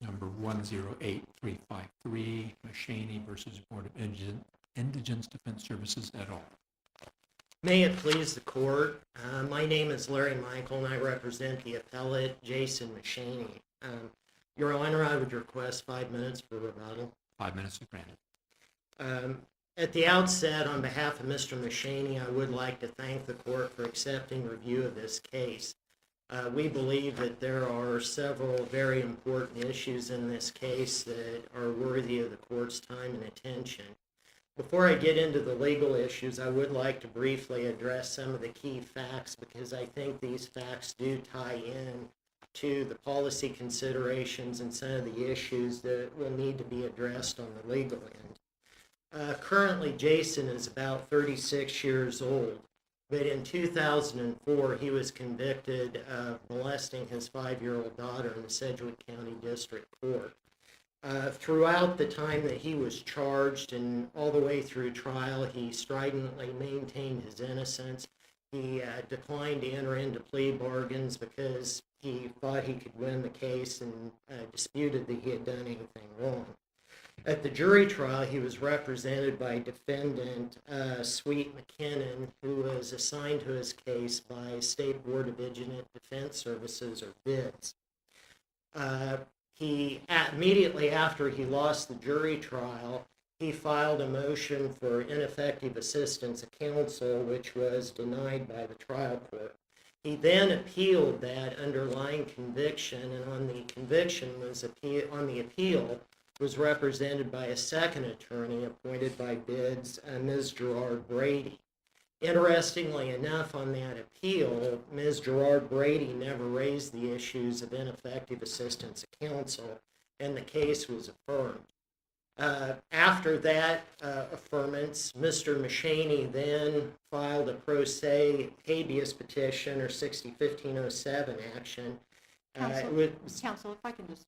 number 108353, Mashaney versus Board of Indigence Defense Services et al. May it please the court, my name is Larry Michael and I represent the appellate Jason Mashaney. Your Honor, I would request 5 minutes for rebuttal. 5 minutes are granted. At the outset, on behalf of Mr. Mashaney, I would like to thank the court for accepting review of this case. We believe that there are several very important issues in this case that are worthy of the court's time and attention. Before I get into the legal issues, I would like to briefly address some of the key facts because I think these facts do tie in to the policy considerations and some of the issues that will need to be addressed on the legal end. Currently, Jason is about 36 years old, but in 2004, he was convicted of molesting his 5-year-old daughter in the Sedgwick County District Court. Throughout the time that he was charged and all the way through trial, he stridently maintained his innocence. He declined to enter into plea bargains because he thought he could win the case and disputed that he had done anything wrong. At the jury trial, he was represented by defendant Sweet McKinnon, who was assigned to his case by State Board of Indigent Defense Services, or BIDS. Immediately after he lost the jury trial, he filed a motion for ineffective assistance of counsel, which was denied by the trial court. He then appealed that underlying conviction, and on the appeal was represented by a second attorney appointed by BIDS, Ms. Gerard Brady. Interestingly enough, on that appeal, Ms. Gerard Brady never raised the issues of ineffective assistance of counsel, and the case was affirmed. After that affirmance, Mr. Mashaney then filed a pro se habeas petition, or 60-1507 action. Counsel, if I can just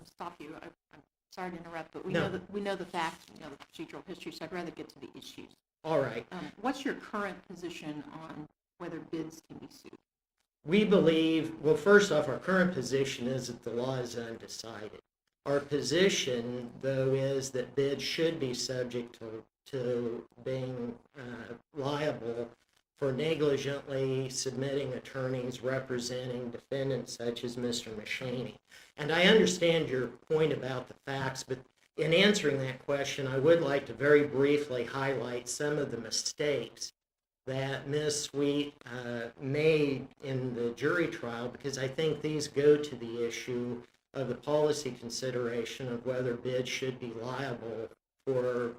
stop you. I'm sorry to interrupt, but we know the facts, we know the procedural history, so I'd rather get to the issues. All right. What's your current position on whether BIDS can be sued? We believe, well, first off, our current position is that the law is undecided. Our position, though, is that BIDS should be subject to being liable for negligently submitting attorneys representing defendants such as Mr. Mashaney. And I understand your point about the facts, but in answering that question, I would like to very briefly highlight some of the mistakes that Ms. Sweet made in the jury trial, because I think these go to the issue of the policy consideration of whether BIDS should be liable for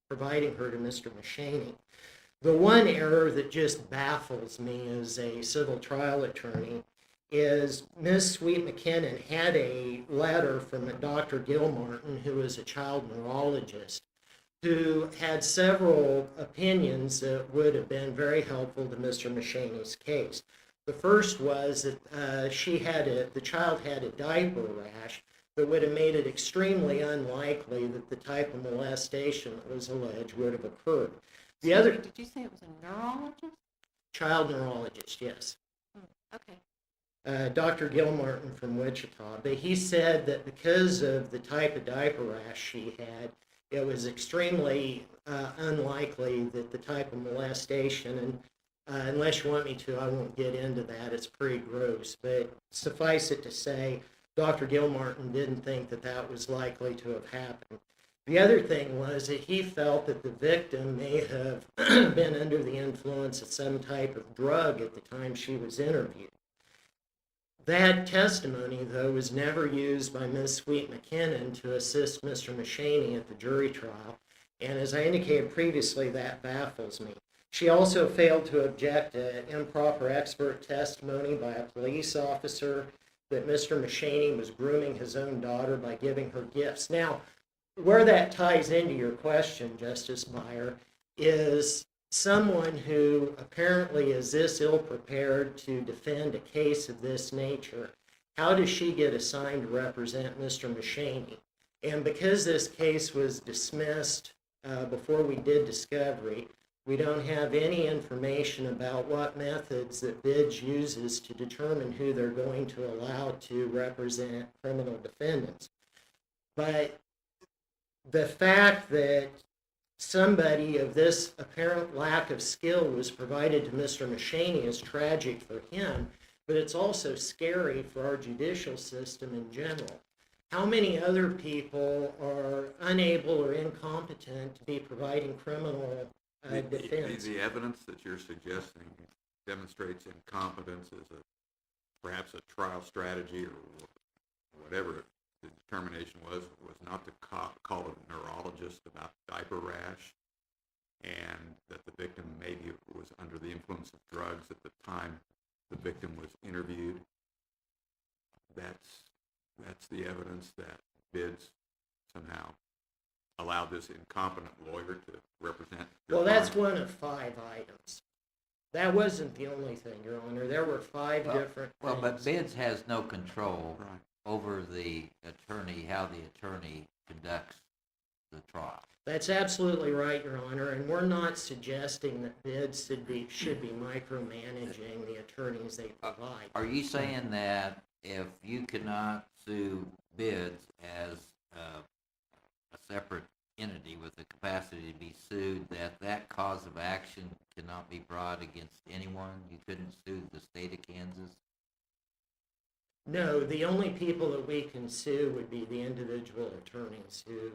providing her to Mr. Mashaney. The one error that just baffles me as a civil trial attorney is Ms. Sweet McKinnon had a letter from a Dr. Gilmartin, who is a child neurologist, who had several opinions that would have been very helpful to Mr. Mashaney's case. The first was that the child had a diaper rash that would have made it extremely unlikely that the type of molestation that was alleged would have occurred. Did you say it was a neurologist? Child neurologist, yes. Okay. Dr. Gilmartin from Wichita, but he said that because of the type of diaper rash she had, it was extremely unlikely that the type of molestation, and unless you want me to, I won't get into that, it's pretty gross, but suffice it to say, Dr. Gilmartin didn't think that that was likely to have happened. The other thing was that he felt that the victim may have been under the influence of some type of drug at the time she was interviewed. That testimony, though, was never used by Ms. Sweet McKinnon to assist Mr. Mashaney at the jury trial, and as I indicated previously, that baffles me. She also failed to object to improper expert testimony by a police officer that Mr. Mashaney was grooming his own daughter by giving her gifts. Now, where that ties into your question, Justice Meyer, is someone who apparently is this ill-prepared to defend a case of this nature, how does she get assigned to represent Mr. Mashaney? And because this case was dismissed before we did discovery, We don't have any information about what methods that BIDS uses to determine who they're going to allow to represent criminal defendants. But the fact that somebody of this apparent lack of skill was provided to Mr. Mashaney is tragic for him, but it's also scary for our judicial system in general. How many other people are unable or incompetent to be providing criminal defense? The evidence that you're suggesting demonstrates incompetence as perhaps a trial strategy or whatever the determination was not to call a neurologist about diaper rash, and that the victim maybe was under the influence of drugs at the time the victim was interviewed. That's the evidence that BIDS somehow allowed this incompetent lawyer to represent your Well, that's client. one of 5 items. That wasn't the only thing, Your Honor. There were 5 different Well, but things. BIDS has no control Right. over the attorney, how the attorney conducts the trial. That's absolutely right, Your Honor, and we're not suggesting that BIDS should be micromanaging the attorneys they provide. Are you saying that if you cannot sue BIDS as a separate entity with the capacity to be sued, that cause of action cannot be brought against anyone? You couldn't sue the state of Kansas? No, the only people that we can sue would be the individual attorneys who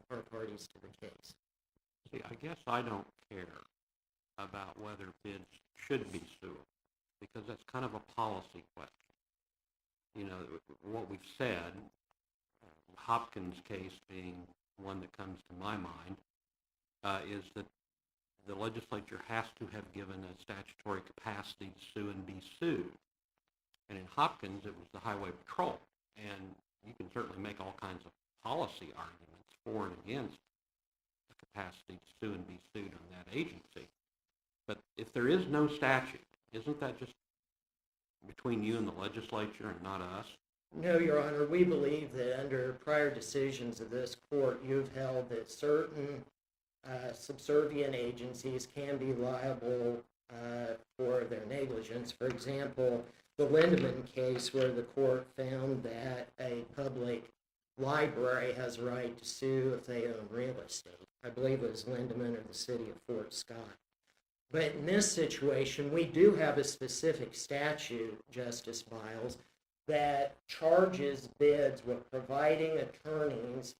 are parties to the case. See, I guess I don't care about whether bids should be sued, because that's kind of a policy question. You know, what we've said, Hopkins case being one that comes to my mind, is that the legislature has to have given a statutory capacity to sue and be sued. And in Hopkins, it was the Highway Patrol. And you can certainly make all kinds of policy arguments for and against the capacity to sue and be sued on that agency. But if there is no statute, isn't that just between you and the legislature and not us? No, Your Honor, we believe that under prior decisions of this court, you've held that certain subservient agencies can be liable for their negligence. For example, the Lindemann case, where the court found that a public library has a right to sue if they own real estate. I believe it was Lindemann or the city of Fort Scott. But in this situation, we do have a specific statute, Justice Biles, that charges BIDS with providing attorneys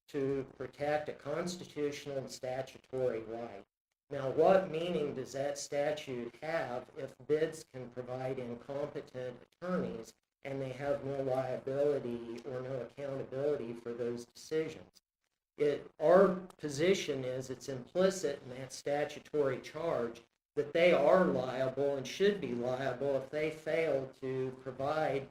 to protect a constitutional and statutory right. Now, what meaning does that statute have if BIDS can provide incompetent attorneys and they have no liability or no accountability for those decisions? Our position is it's implicit in that statutory charge that they are liable and should be liable if they fail to provide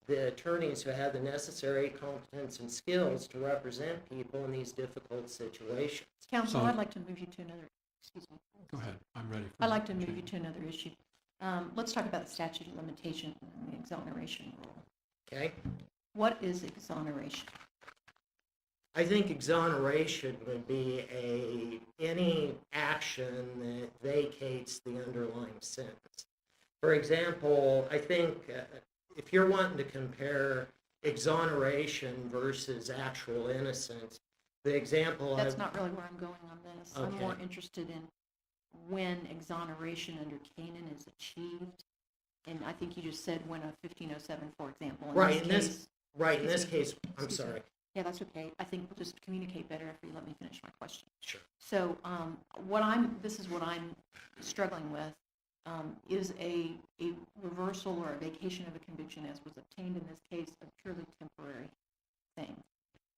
the attorneys who have the necessary competence and skills to represent people in these difficult situations. Counsel, So- I'd like to move you to another, excuse me. Go ahead, I'm ready. I'd like to move you to another issue. Let's talk about the statute of limitation and the exoneration rule. Okay? What is exoneration? I think exoneration would be any action that vacates the underlying sentence. For example, I think if you're wanting to compare exoneration versus actual innocence, the example That's not really where I'm going on this. I'm Okay. more interested in when exoneration under Canaan is achieved. And I think you just said when a 1507, for example. Right, In in this case, I'm Excuse me. sorry. Yeah, that's okay. I think we'll just communicate better if you let me finish my question. Sure. So this is what I'm struggling with, is a reversal or a vacation of a conviction as was obtained in this case a purely temporary thing?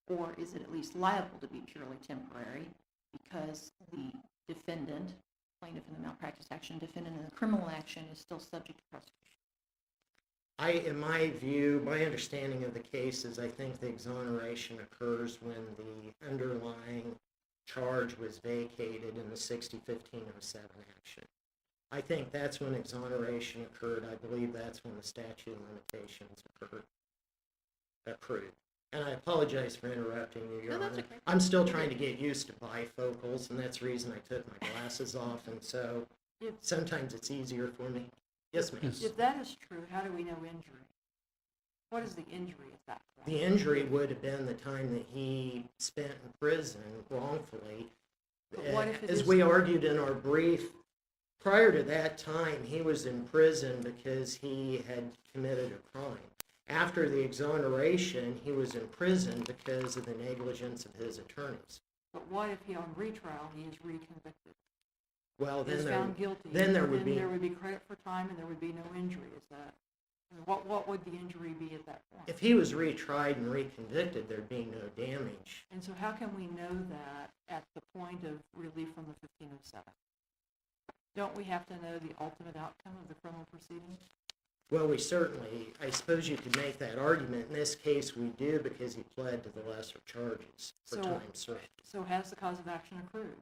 Or is it at least liable to be purely temporary because the defendant, plaintiff in the malpractice action, defendant in the criminal action is still subject to prosecution? In my view, my understanding of the case is I think the exoneration occurs when the underlying charge was vacated in the 60-1507 action. I think that's when exoneration occurred. I believe that's when the statute of limitations accrued. And I apologize for interrupting you, Your No, that's Honor. okay. I'm still trying to get used to bifocals, and that's the reason I took my glasses off, and so If- sometimes it's easier for me. Yes, ma'am. Yes. If that is true, how do we know injury? What is the injury at that point? The injury would have been the time that he spent in prison wrongfully. But what if it As is- we argued in our brief, prior to that time, he was in prison because he had committed a crime. After the exoneration, he was in prison because of the negligence of his attorneys. But what if he, on retrial, he is reconvicted? Well, Is then found guilty? then there would be- There would be credit for time and there would be no injury, is that? I mean, what would the injury be at that point? if he was retried and reconvicted, there'd be no damage. And so how can we know that at the point of relief from the 1507? Don't we have to know the ultimate outcome of the criminal proceeding? Well, we certainly, I suppose you could make that argument. In this case, we do because he pled to the lesser charges for So- time served. So has the cause of action accrued?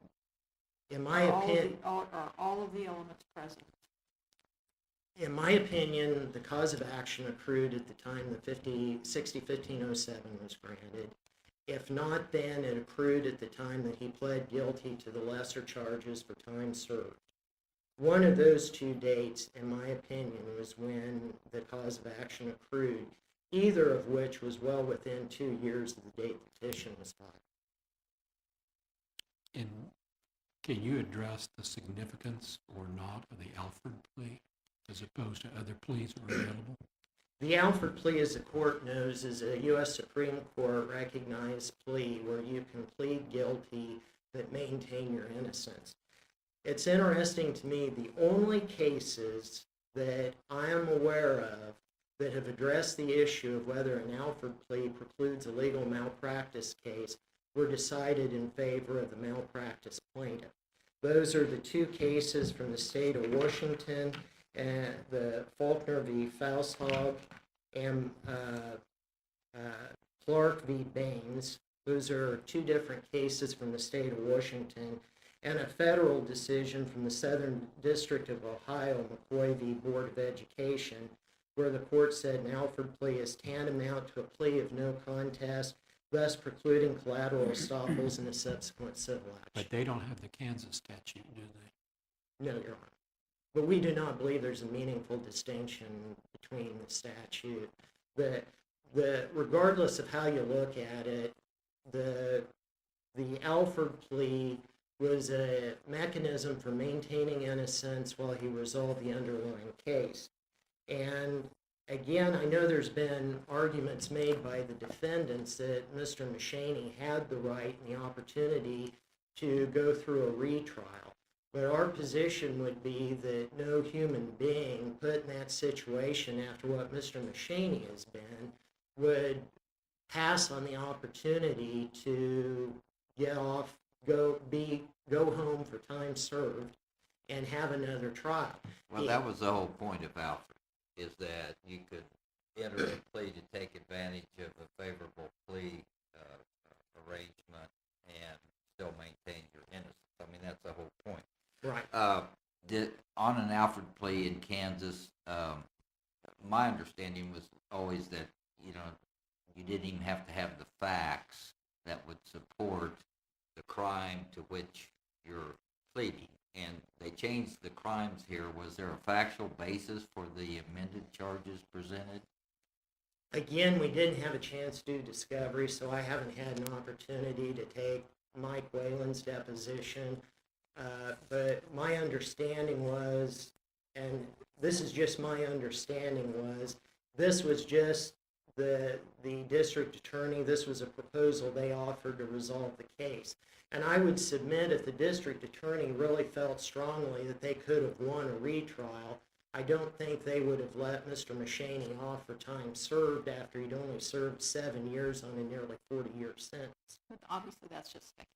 In my Are all of the- opinion, Are all of the elements present? in my opinion, the cause of action accrued at the time the 1507 was granted. If not, then it accrued at the time that he pled guilty to the lesser charges for time served. One of those two dates, in my opinion, was when the cause of action accrued, either of which was well within 2 years of the date the petition was filed. And can you address the significance or not of the Alford plea as opposed to other pleas that were available? The Alford plea, as the court knows, is a U.S. Supreme Court recognized plea where you can plead guilty but maintain your innocence. It's interesting to me, the only cases that I am aware of that have addressed the issue of whether an Alford plea precludes a legal malpractice case were decided in favor of the malpractice plaintiff. Those are the two cases from the state of Washington, and the Faulkner v. Fausthog and Clark v. Baines. Those are two different cases from the state of Washington, and a federal decision from the Southern District of Ohio, McCoy v. Board of Education, where the court said an Alford plea is tantamount to a plea of no contest, thus precluding collateral estoppels in a subsequent civil action. But they don't have the Kansas statute, do they? No, Your Honor. But we do not believe there's a meaningful distinction between the statute. Regardless of how you look at it, the Alford plea was a mechanism for maintaining innocence while he resolved the underlying case. And again, I know there's been arguments made by the defendants that Mr. Mashaney had the right and the opportunity to go through a retrial. But our position would be that no human being put in that situation after what Mr. Mashaney has been would pass on the opportunity to get off, go home for time served and have another trial. Well, that was the whole point of Alfred, is that you could enter a plea to take advantage of a favorable plea arrangement and still maintain your innocence. I mean, that's the whole point. Right. On an Alfred plea in Kansas, my understanding was always that, you didn't even have to have the facts that would support the crime to which you're pleading. And they changed the crimes here. Was there a factual basis for the amended charges presented? Again, we didn't have a chance to do discovery, so I haven't had an opportunity to take Mike Whalen's deposition. But my understanding was, and this is just my understanding, was this was just the district attorney, this was a proposal they offered to resolve the case. And I would submit if the district attorney really felt strongly that they could have won a retrial, I don't think they would have let Mr. Mashaney off for time served after he'd only served 7 years on a nearly 40-year sentence. But obviously, that's just speculative.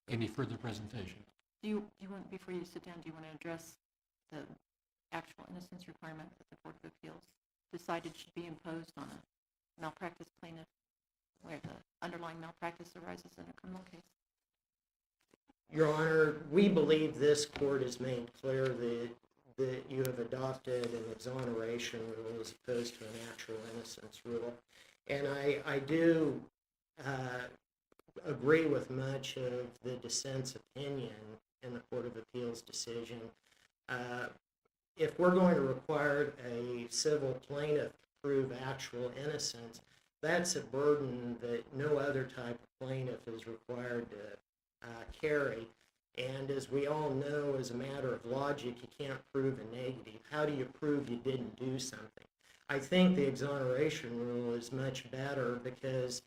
Any further presentation? Do you want, before you sit down, do you want to address the actual innocence requirement that the Board of Appeals decided should be imposed on a malpractice plaintiff where the underlying malpractice arises in a criminal case? Your Honor, we believe this court has made clear that that you have adopted an exoneration rule as opposed to an actual innocence rule. And I do agree with much of the dissent's opinion in the Court of Appeals decision. If we're going to require a civil plaintiff to prove actual innocence, that's a burden that no other type of plaintiff is required to carry. And as we all know, as a matter of logic, you can't prove a negative. How do you prove you didn't do something? I think the exoneration rule is much better because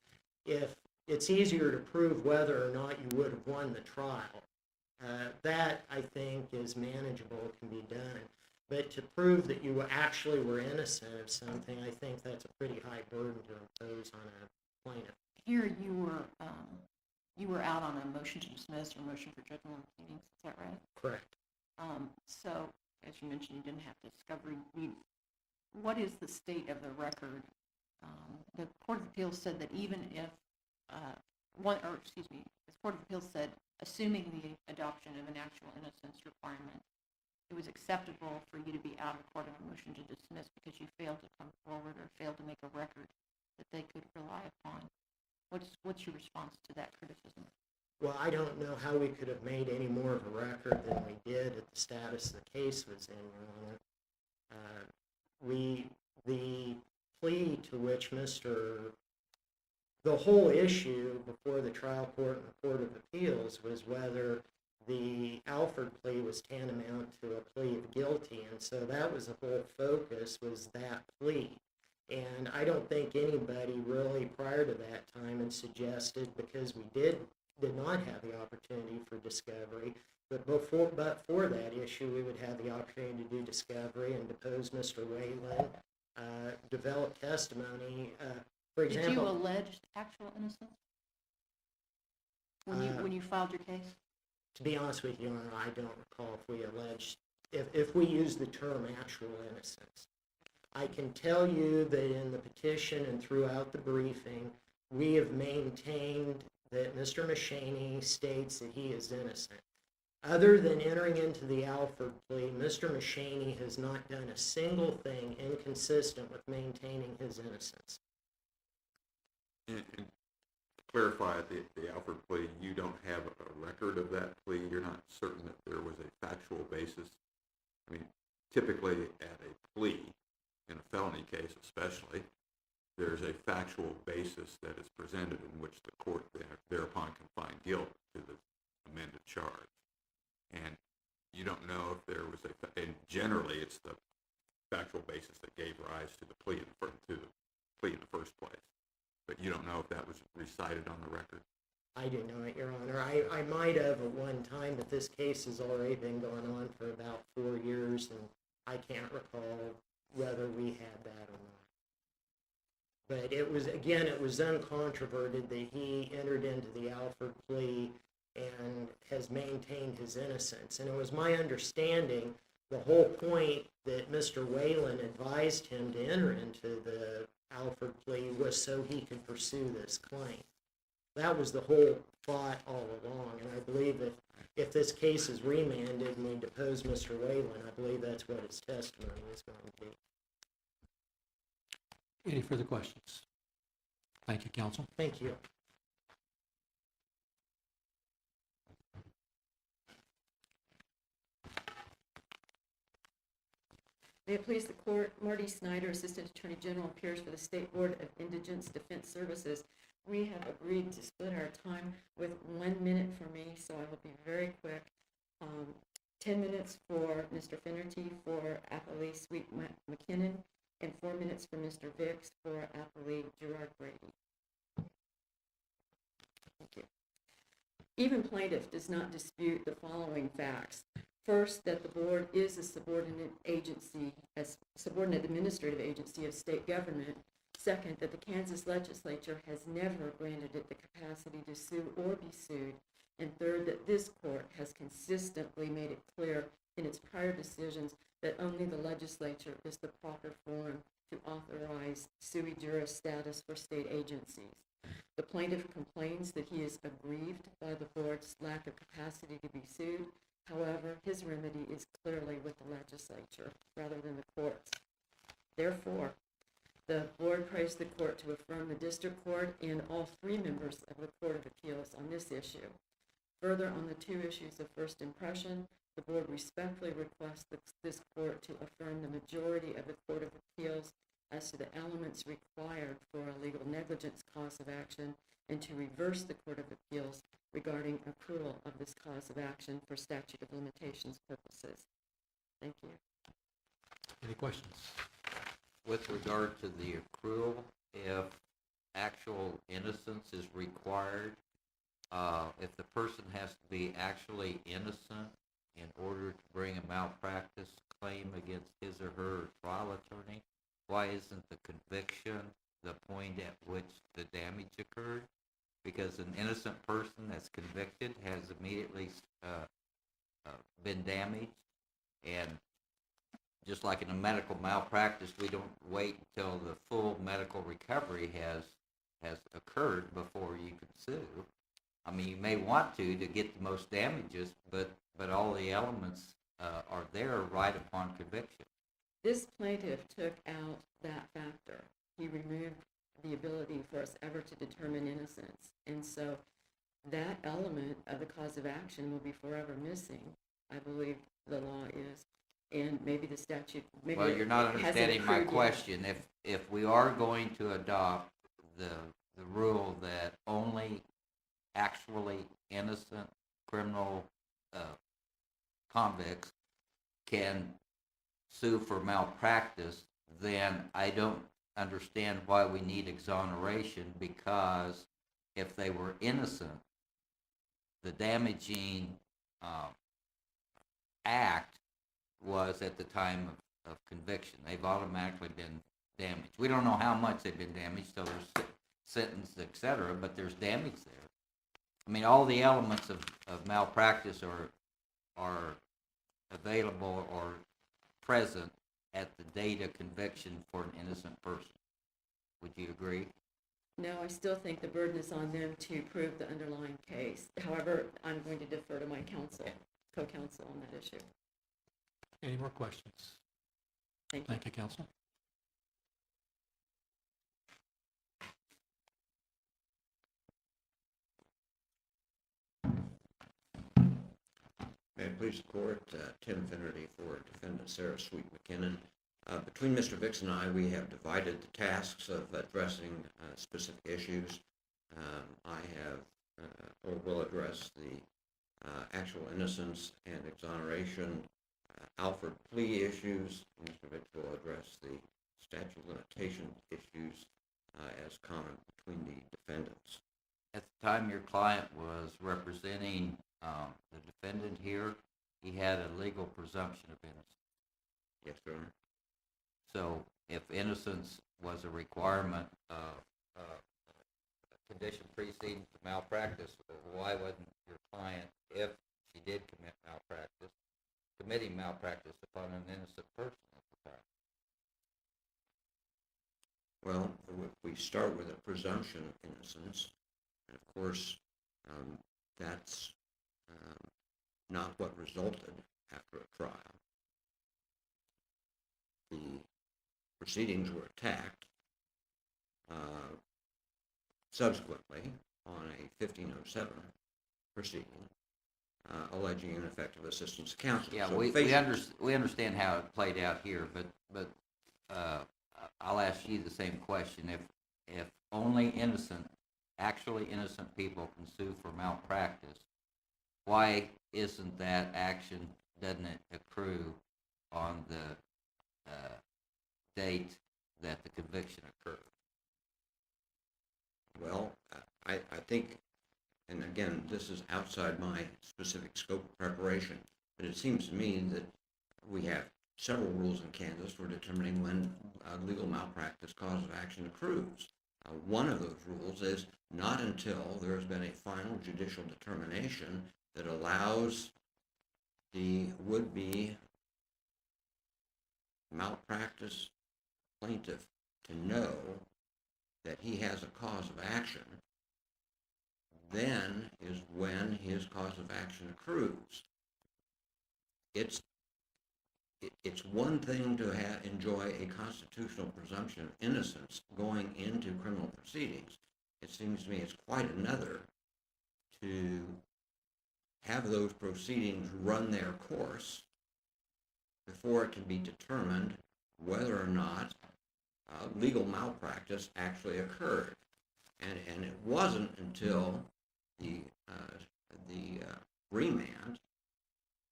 if it's easier to prove whether or not you would have won the trial, that I think is manageable, can be done. But to prove that you actually were innocent of something, I think that's a pretty high burden to impose on a plaintiff. Here you were out on a motion to dismiss or motion for judgment on pleadings, is that right? Correct. So, as you mentioned, you didn't have discovery. What is the state of the record? The Court of Appeals said that even if, the Court of Appeals said, assuming the adoption of an actual innocence requirement, it was acceptable for you to be out of court on a motion to dismiss because you failed to come forward or failed to make a record that they could rely upon. What's your response to that criticism? Well, I don't know how we could have made any more of a record than we did at the status the case was in, Your Honor. The plea to which the whole issue before the trial court and the Court of Appeals was whether the Alford plea was tantamount to a plea of guilty, and so that was the whole focus, was that plea. And I don't think anybody really prior to that time had suggested, because we did not have the opportunity for discovery, but for that issue, we would have the opportunity to do discovery and depose Mr. Whalen, develop testimony. For example, did you allege actual innocence when you filed your case? To be honest with you, Your Honor, I don't recall if we alleged, if we used the term actual innocence. I can tell you that in the petition and throughout the briefing, we have maintained that Mr. Machaney states that he is innocent. Other than entering into the Alford plea, Mr. Machaney has not done a single thing inconsistent with maintaining his innocence. And to clarify, the Alford plea, you don't have a record of that plea? You're not certain that there was a factual basis? I mean, typically at a plea, in a felony case especially, there's a factual basis that is presented in which the court thereupon can find guilt to the amended charge. And you don't know if there was and generally it's the factual basis that gave rise to the plea in the first place. But you don't know if that was recited on the record? I do know it, Your Honor. I might have at one time, but this case has already been going on for about 4 years, and I can't recall whether we had that or not. But it was uncontroverted that he entered into the Alford plea and has maintained his innocence. And it was my understanding the whole point that Mr. Whalen advised him to enter into the Alford plea was so he could pursue this claim. That was the whole thought all along, and I believe that if this case is remanded and we depose Mr. Whalen, I believe that's what his testimony is going to be. Any further questions? Thank you, counsel. Thank you. May it please the court, Marty Snyder, Assistant Attorney General, appears for the State Board of Indigence Defense Services. We have agreed to split our time with 1 minute for me, so I will be very quick. 10 minutes for Mr. Finnerty for Appellee Sweet McKinnon, and 4 minutes for Mr. Vicks for Appellee Gerard Brady. Thank you. Even plaintiff does not dispute the following facts. First, that the board is a subordinate administrative agency of state government. Second, that the Kansas legislature has never granted it the capacity to sue or be sued. And third, that this court has consistently made it clear in its prior decisions that only the legislature is the proper forum to authorize sui juris status for state agencies. The plaintiff complains that he is aggrieved by the board's lack of capacity to be sued. However, his remedy is clearly with the legislature rather than the courts. Therefore, the board prays the court to affirm the district court and all three members of the Court of Appeals on this issue. Further, on the two issues of first impression, the board respectfully requests this court to affirm the majority of the Court of Appeals as to the elements required for a legal negligence cause of action, and to reverse the Court of Appeals regarding accrual of this cause of action for statute of limitations purposes. Thank you. Any questions? With regard to the accrual, if actual innocence is required, if the person has to be actually innocent in order to bring a malpractice claim against his or her trial attorney, why isn't the conviction the point at which the damage occurred? Because an innocent person that's convicted has immediately been damaged, and just like in a medical malpractice, we don't wait until the full medical recovery has occurred before you can sue. I mean, you may want to get the most damages, but all the elements are there right upon conviction. This plaintiff took out that factor. He removed the ability for us ever to determine innocence. And so that element of the cause of action will be forever missing, I believe the law is. And maybe the statute, maybe Well, you're not it hasn't understanding my accrued yet. question. If we are going to adopt the rule that only actually innocent criminal convicts can sue for malpractice, then I don't understand why we need exoneration, because if they were innocent, the damaging act was at the time of conviction. They've automatically been damaged. We don't know how much they've been damaged till they're sentenced, etc., but there's damage there. I mean, all the elements of malpractice are available or present at the date of conviction for an innocent person. Would you agree? No, I still think the burden is on them to prove the underlying case. However, I'm going to defer to my co-counsel on that issue. Any more questions? Thank you. Thank you, counsel. May it please the court, Tim Finnerty for defendant Sarah Sweet McKinnon. Between Mr. Vicks and I, we have divided the tasks of addressing specific issues. I have, or will address the actual innocence and exoneration, Alford plea issues. Mr. Vicks will address the statute of limitation issues as common between the defendants. At the time your client was representing the defendant here, he had a legal presumption of innocence. Yes, Your Honor. So if innocence was a requirement of condition preceding to malpractice, why wasn't your client, if she did commit malpractice, committing malpractice upon an innocent person at the time? Well, we start with a presumption of innocence, and of course, that's not what resulted after a trial. The proceedings were attacked subsequently on a 1507 proceeding alleging ineffective assistance of counsel. Yeah, So we understand how it played out here, but I'll ask you the same question. If only actually innocent people can sue for malpractice, why isn't that action, doesn't it accrue on the date that the conviction occurred? Well, I think, and again, this is outside my specific scope of preparation, but it seems to me that we have several rules in Kansas for determining when legal malpractice cause of action accrues. One of those rules is not until there has been a final judicial determination that allows the would-be malpractice plaintiff to know that he has a cause of action, then is when his cause of action accrues. it's one thing to enjoy a constitutional presumption of innocence going into criminal proceedings. It seems to me it's quite another to have those proceedings run their course before it can be determined whether or not legal malpractice actually occurred. And it wasn't until the remand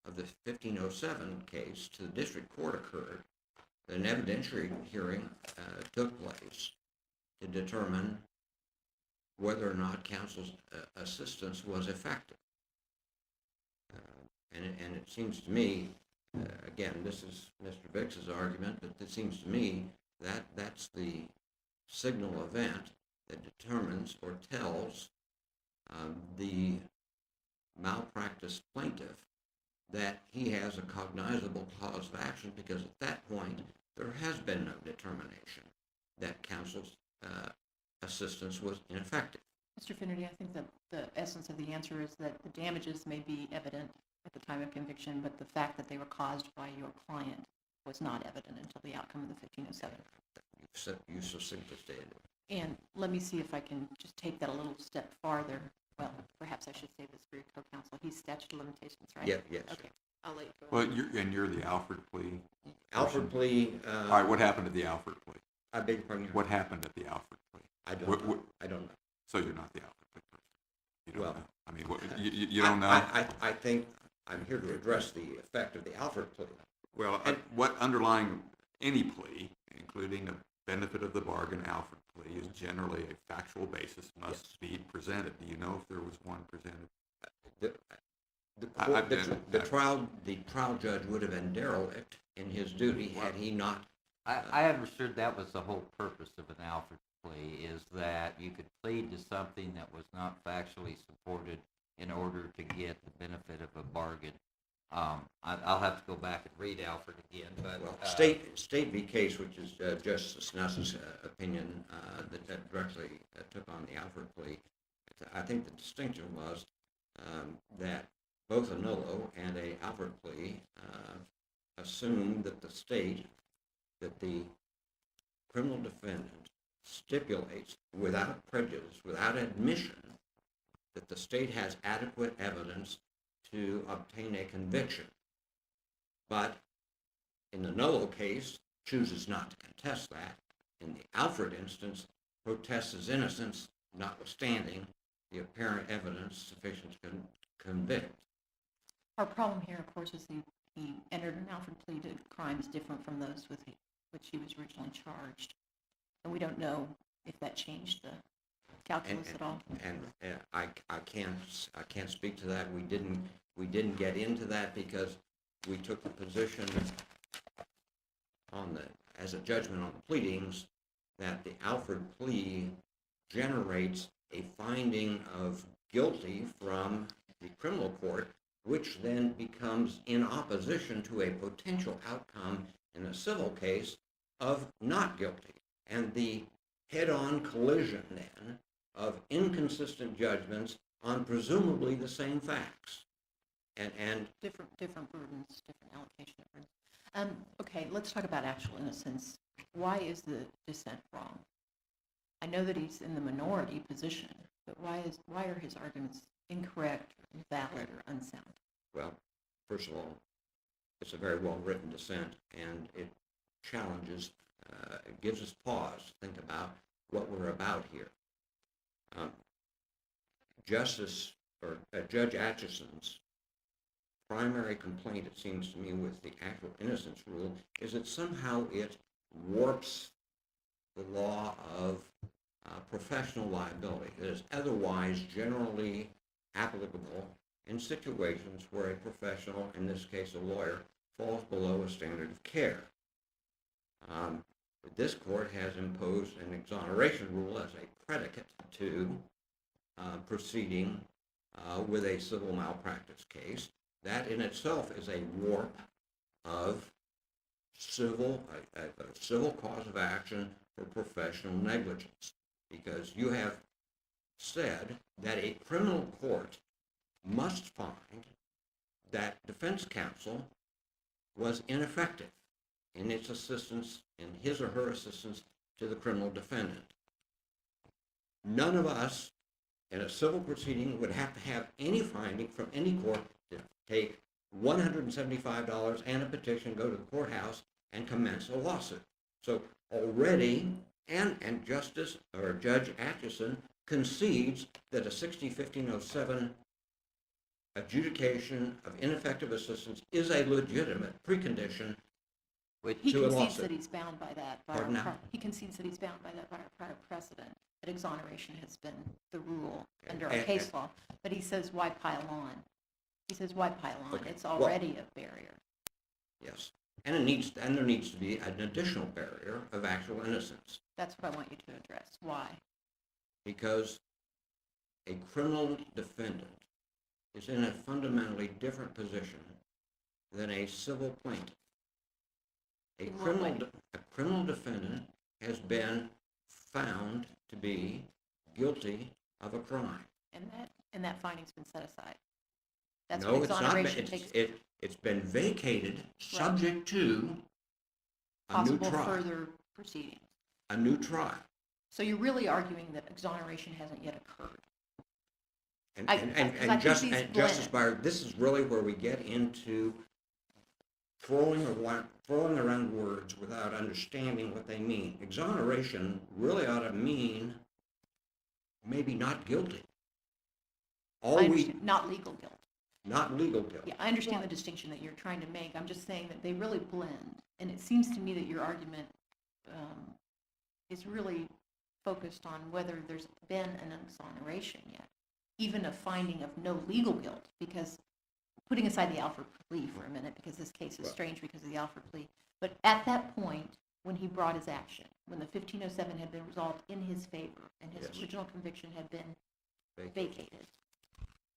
of the 1507 case to the district court occurred that an evidentiary hearing took place to determine whether or not counsel's assistance was effective. And it seems to me, again, this is Mr. Vicks's argument, but it seems to me that that's the signal event that determines or tells the malpractice plaintiff that he has a cognizable cause of action, because at that point there has been no determination that counsel's assistance was ineffective. Mr. Finnerty, I think that the essence of the answer is that the damages may be evident at the time of conviction, but the fact that they were caused by your client was not evident until the outcome of the 1507. You succinctly stated it. And let me see if I can just take that a little step farther. Well, perhaps I should say this for your co-counsel. He's statute of limitations, right? Yeah, yes. Okay, I'll let you go. Well, you're the Alfred plea. Alfred plea. All right, what happened at the Alfred plea? I beg your pardon? What happened at the Alfred plea? I don't know. I don't know. So you're not the Alfred plea person? You don't Well, know? I mean, you don't know? I think I'm here to address the effect of the Alfred plea. Well, what underlying any plea, including a benefit of the bargain Alfred plea, is generally a factual basis must be presented. Do you know if there was one presented? The trial judge would have been derelict in his duty had he not. I understood that was the whole purpose of an Alfred plea, is that you could plead to something that was not factually supported in order to get the benefit of a bargain. I'll have to go back and read Alfred again, but Well, State v. Case, which is Justice Nuss's opinion that directly took on the Alfred plea, I think the distinction was that both a nullo and a Alfred plea assumed that the criminal defendant stipulates without prejudice, without admission, that the state has adequate evidence to obtain a conviction. But in the nullo case, chooses not to contest that. In the Alfred instance, protests his innocence, notwithstanding the apparent evidence sufficient to convict. Our problem here, of course, is he entered an Alfred plea to crimes different from those with which he was originally charged. And we don't know if that changed the calculus at all. And I can't speak to that. We didn't get into that because we took the position as a judgment on the pleadings that the Alfred plea generates a finding of guilty from the criminal court, which then becomes in opposition to a potential outcome in a civil case of not guilty. And the head-on collision then of inconsistent judgments on presumably the same facts. And Different burdens, different allocation of burdens. Okay, let's talk about actual innocence. Why is the dissent wrong? I know that he's in the minority position, but why are his arguments incorrect, invalid, or unsound? well, first of all, it's a very well-written dissent, and it challenges, it gives us pause to think about what we're about here. Judge Atchison's primary complaint, it seems to me, with the actual innocence rule is that somehow it warps the law of professional liability that is otherwise generally applicable in situations where a professional, in this case a lawyer, falls below a standard of care. This court has imposed an exoneration rule as a predicate to proceeding with a civil malpractice case. That in itself is a warp of a civil cause of action for professional negligence, because you have said that a criminal court must find that defense counsel was ineffective in its assistance, in his or her assistance to the criminal defendant. None of us in a civil proceeding would have to have any finding from any court to take $175 and a petition, go to the courthouse, and commence a lawsuit. So already, and Justice or Judge Atchison concedes that a 60-1507 adjudication of ineffective assistance is a legitimate precondition Which, He to a concedes lawsuit. that he's bound by that. By our Pardon now? he concedes that he's bound by that by our prior precedent, that exoneration has been the rule under our And- case law. But he says, why pile on? He says, why pile on? Okay, It's well- already a barrier. Yes. And there needs to be an additional barrier of actual innocence, That's what I want you to address. Why? because a criminal defendant is in a fundamentally different position than a civil plaintiff. In what way? A criminal defendant has been found to be guilty of a crime. And that finding's been set aside. That's No, what it's not. exoneration takes It's been vacated, subject to a new possible trial. further proceedings. A new trial. So you're really arguing that exoneration hasn't yet occurred. And, I- and, because and, I and, think just, these and Justice blend. Breyer, this is really where we get into throwing around words without understanding what they mean. Exoneration really ought to mean maybe not guilty. All I we, understand, not legal guilt. not legal guilt. Yeah, I understand the distinction that you're trying to make. I'm just saying that they really blend. And it seems to me that your argument is really focused on whether there's been an exoneration yet, even a finding of no legal guilt, because putting aside the Alford plea for a minute, because this case is strange because of the Alford plea, but at that point, when he brought his action, when the 1507 had been resolved in his favor and his Yes. original conviction had been Vacated.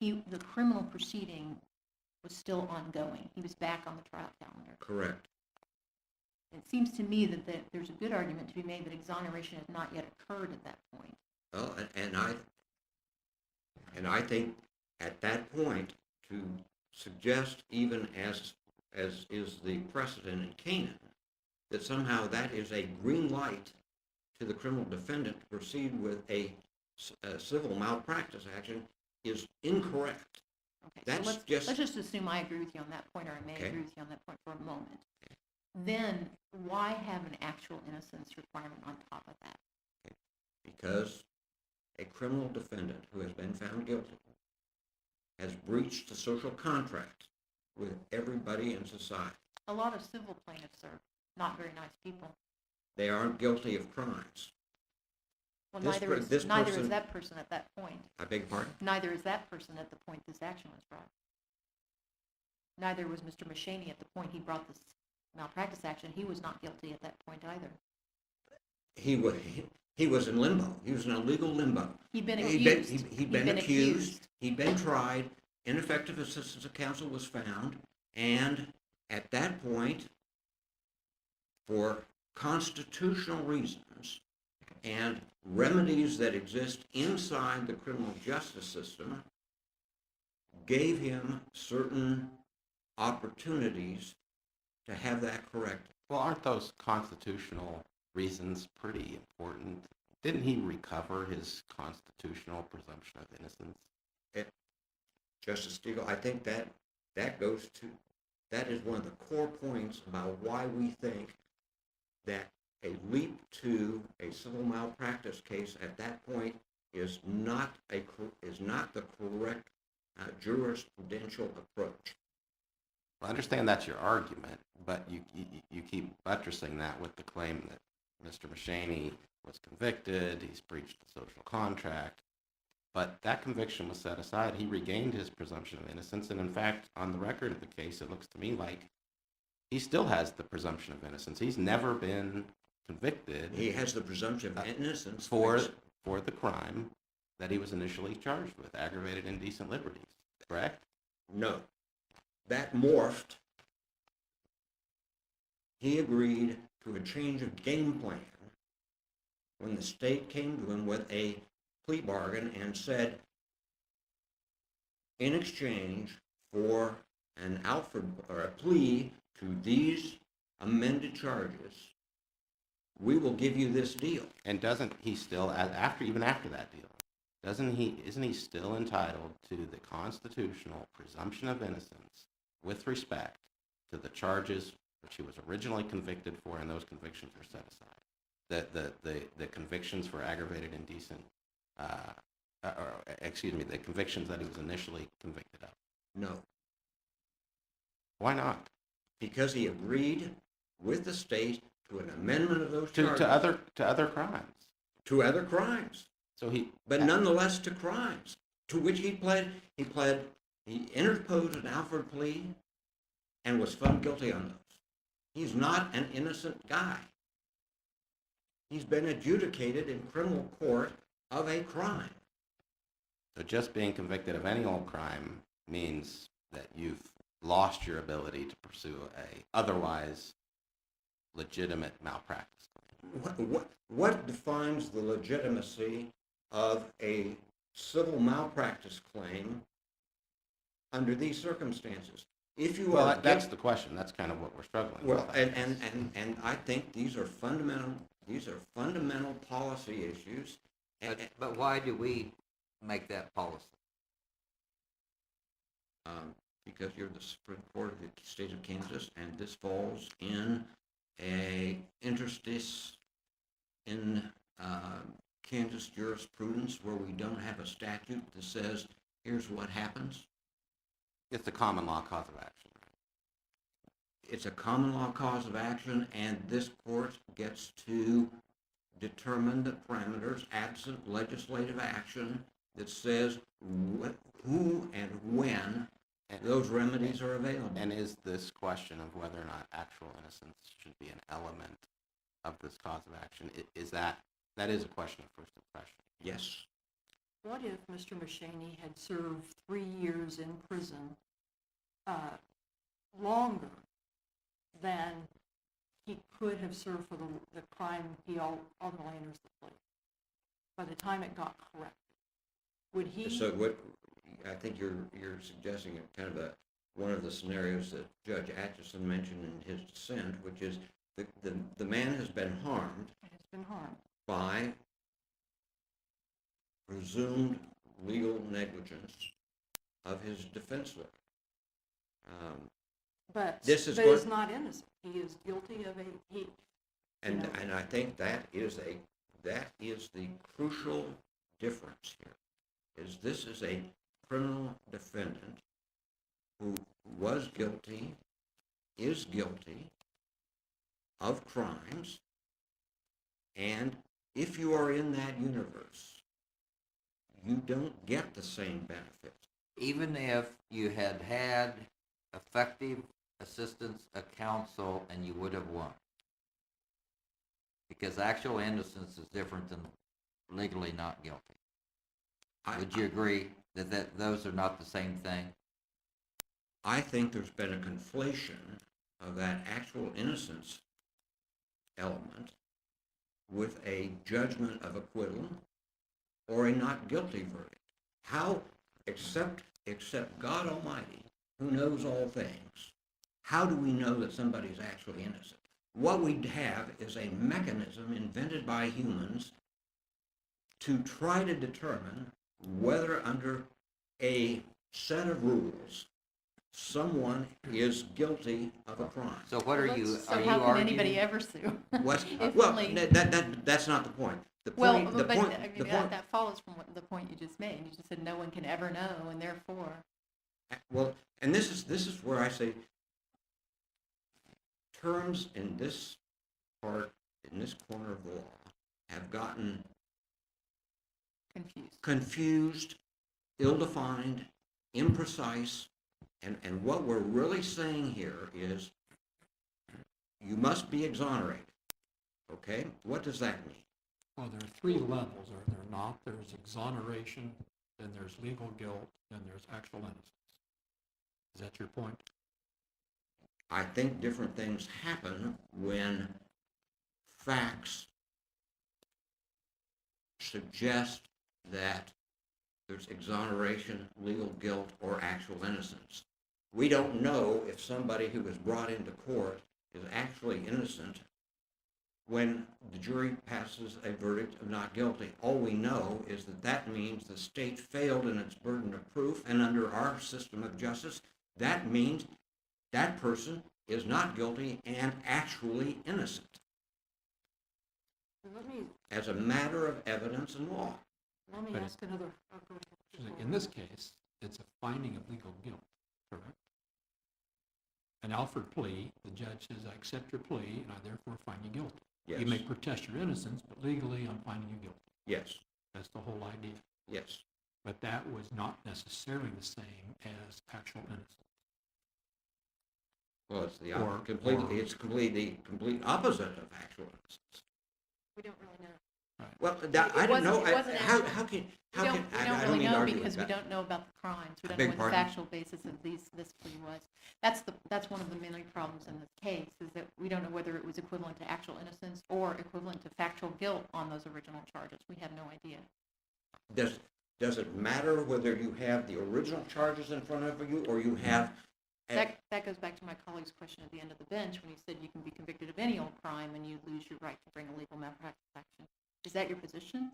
vacated, the criminal proceeding was still ongoing. He was back on the trial calendar. Correct. It seems to me that there's a good argument to be made that exoneration has not yet occurred at that point. Well, and I think at that point to suggest, even as is the precedent in Canaan, that somehow that is a green light to the criminal defendant to proceed with a civil malpractice action is incorrect. Okay, That's so let's just assume I agree with you on that point, or I may Okay. agree with you on that point for a moment. Then why have an actual innocence requirement on top of that? Because a criminal defendant who has been found guilty has breached the social contract with everybody in society. A lot of civil plaintiffs are not very nice people. They aren't guilty of crimes. Well, This neither per- is this neither person- is that person at that point. I beg your pardon? Neither is that person at the point this action was brought. Neither was Mr. Mashaney at the point he brought this malpractice action. He was not guilty at that point either. He was in limbo. He was in a legal limbo. He'd been He'd been, accused. he'd been accused. He'd been tried. Ineffective assistance of counsel was found. And at that point, for constitutional reasons and remedies that exist inside the criminal justice system, gave him certain opportunities to have that corrected. Well, aren't those constitutional reasons pretty important? Didn't he recover his constitutional presumption of innocence? Justice Stegall, I think that is one of the core points about why we think that a leap to a civil malpractice case at that point is not the correct jurisprudential approach. I understand that's your argument, but you keep buttressing that with the claim that Mr. Mashaney was convicted, he's breached the social contract, but that conviction was set aside. He regained his presumption of innocence, and in fact, on the record of the case, it looks to me like he still has the presumption of innocence. He's never been convicted He has the presumption of innocence for the crime that he was initially charged with, aggravated indecent liberties, correct? No. That morphed. He agreed to a change of game plan when the state came to him with a plea bargain and said, in exchange for an Alford or a plea to these amended charges, we will give you this deal. And doesn't he still, even after that deal, isn't he still entitled to the constitutional presumption of innocence with respect to the charges which he was originally convicted for, and those convictions were set aside? The convictions for aggravated indecent, the convictions that he was initially convicted of. No, Why not? because he agreed with the state to an amendment of those To charges. to other crimes. To other crimes, So he, but nonetheless to crimes to which he interposed an Alford plea and was found guilty on those. He's not an innocent guy. He's been adjudicated in criminal court of a crime. so just being convicted of any old crime means that you've lost your ability to pursue a otherwise legitimate malpractice claim. What defines the legitimacy of a civil malpractice claim under these circumstances? If you Well, are that's the question. That's kind of what we're struggling well, with. and I think these are fundamental policy issues. But why do we make that policy? Because you're the Supreme Court of the state of Kansas, and this falls in a interstice in Kansas jurisprudence where we don't have a statute that says, here's what happens. It's a common law cause of action. It's a common law cause of action, and this court gets to determine the parameters absent legislative action that says who and when those remedies are available. And is this question of whether or not actual innocence should be an element of this cause of action, that is a question of first impression? Yes. What if Mr. Mashani had served 3 years in prison longer than he could have served for the crime he ultimately enters the plea? By the time it got corrected, would he? So what I think you're suggesting kind of one of the scenarios that Judge Atchison mentioned in his dissent, which is the man has been harmed Has been harmed. by presumed legal negligence of his defense lawyer. But This is but what- is not innocent. He is guilty of And know. and I think that is the crucial difference here. This is a criminal defendant who was guilty, is guilty of crimes, and if you are in that universe, you don't get the same benefits. Even if you had effective assistance of counsel and you would have won. Because actual innocence is different than legally not guilty. Would you agree that those are not the same thing? I think there's been a conflation of that actual innocence element with a judgment of acquittal or a not guilty verdict. How, except God Almighty, who knows all things, how do we know that somebody's actually innocent? What we have is a mechanism invented by humans to try to determine whether under a set of rules someone is guilty of a crime. So what are you So arguing? how can anybody ever sue? What? If Well, only- that's not the point. The Well, point, the but point, I mean, the point, that follows from the point you just made. You just said no one can ever know, and therefore, well, and this is where I say terms in this part, in this corner of the law, have gotten confused, ill-defined, imprecise, and what we're really saying here is you must be exonerated. Okay? What does that mean? Well, there are three levels, are there not? There's exoneration, then there's legal guilt, then there's actual innocence. Is that your point? I think different things happen when facts suggest that there's exoneration, legal guilt, or actual innocence. We don't know if somebody who was brought into court is actually innocent when the jury passes a verdict of not guilty. All we know is that that means the state failed in its burden of proof, and under our system of justice, that means that person is not guilty and actually innocent Let me, as a matter of evidence and law. let me But ask another. Go ahead. In this case, it's a finding of legal guilt, correct? An Alford plea, the judge says, I accept your plea, and I therefore find you guilty. Yes. You may protest your innocence, but legally, I'm finding you guilty. Yes. That's the whole idea. Yes. But that was not necessarily the same as actual innocence. Well, it's the Or- complete opposite of actual innocence. We don't really know. Well, It I don't know. wasn't How actual. can We how don't, can we I don't don't really mean to know argue because we with that. don't know about the crimes. We I don't beg know what the pardon? factual basis of this plea was. That's one of the many problems in this case, is that we don't know whether it was equivalent to actual innocence or equivalent to factual guilt on those original charges. We have no idea. Does it matter whether you have the original charges in front of you or you have That goes back to my colleague's question at the end of the bench when he said you can be convicted of any old crime and you lose your right to bring a legal malpractice action. Is that your position?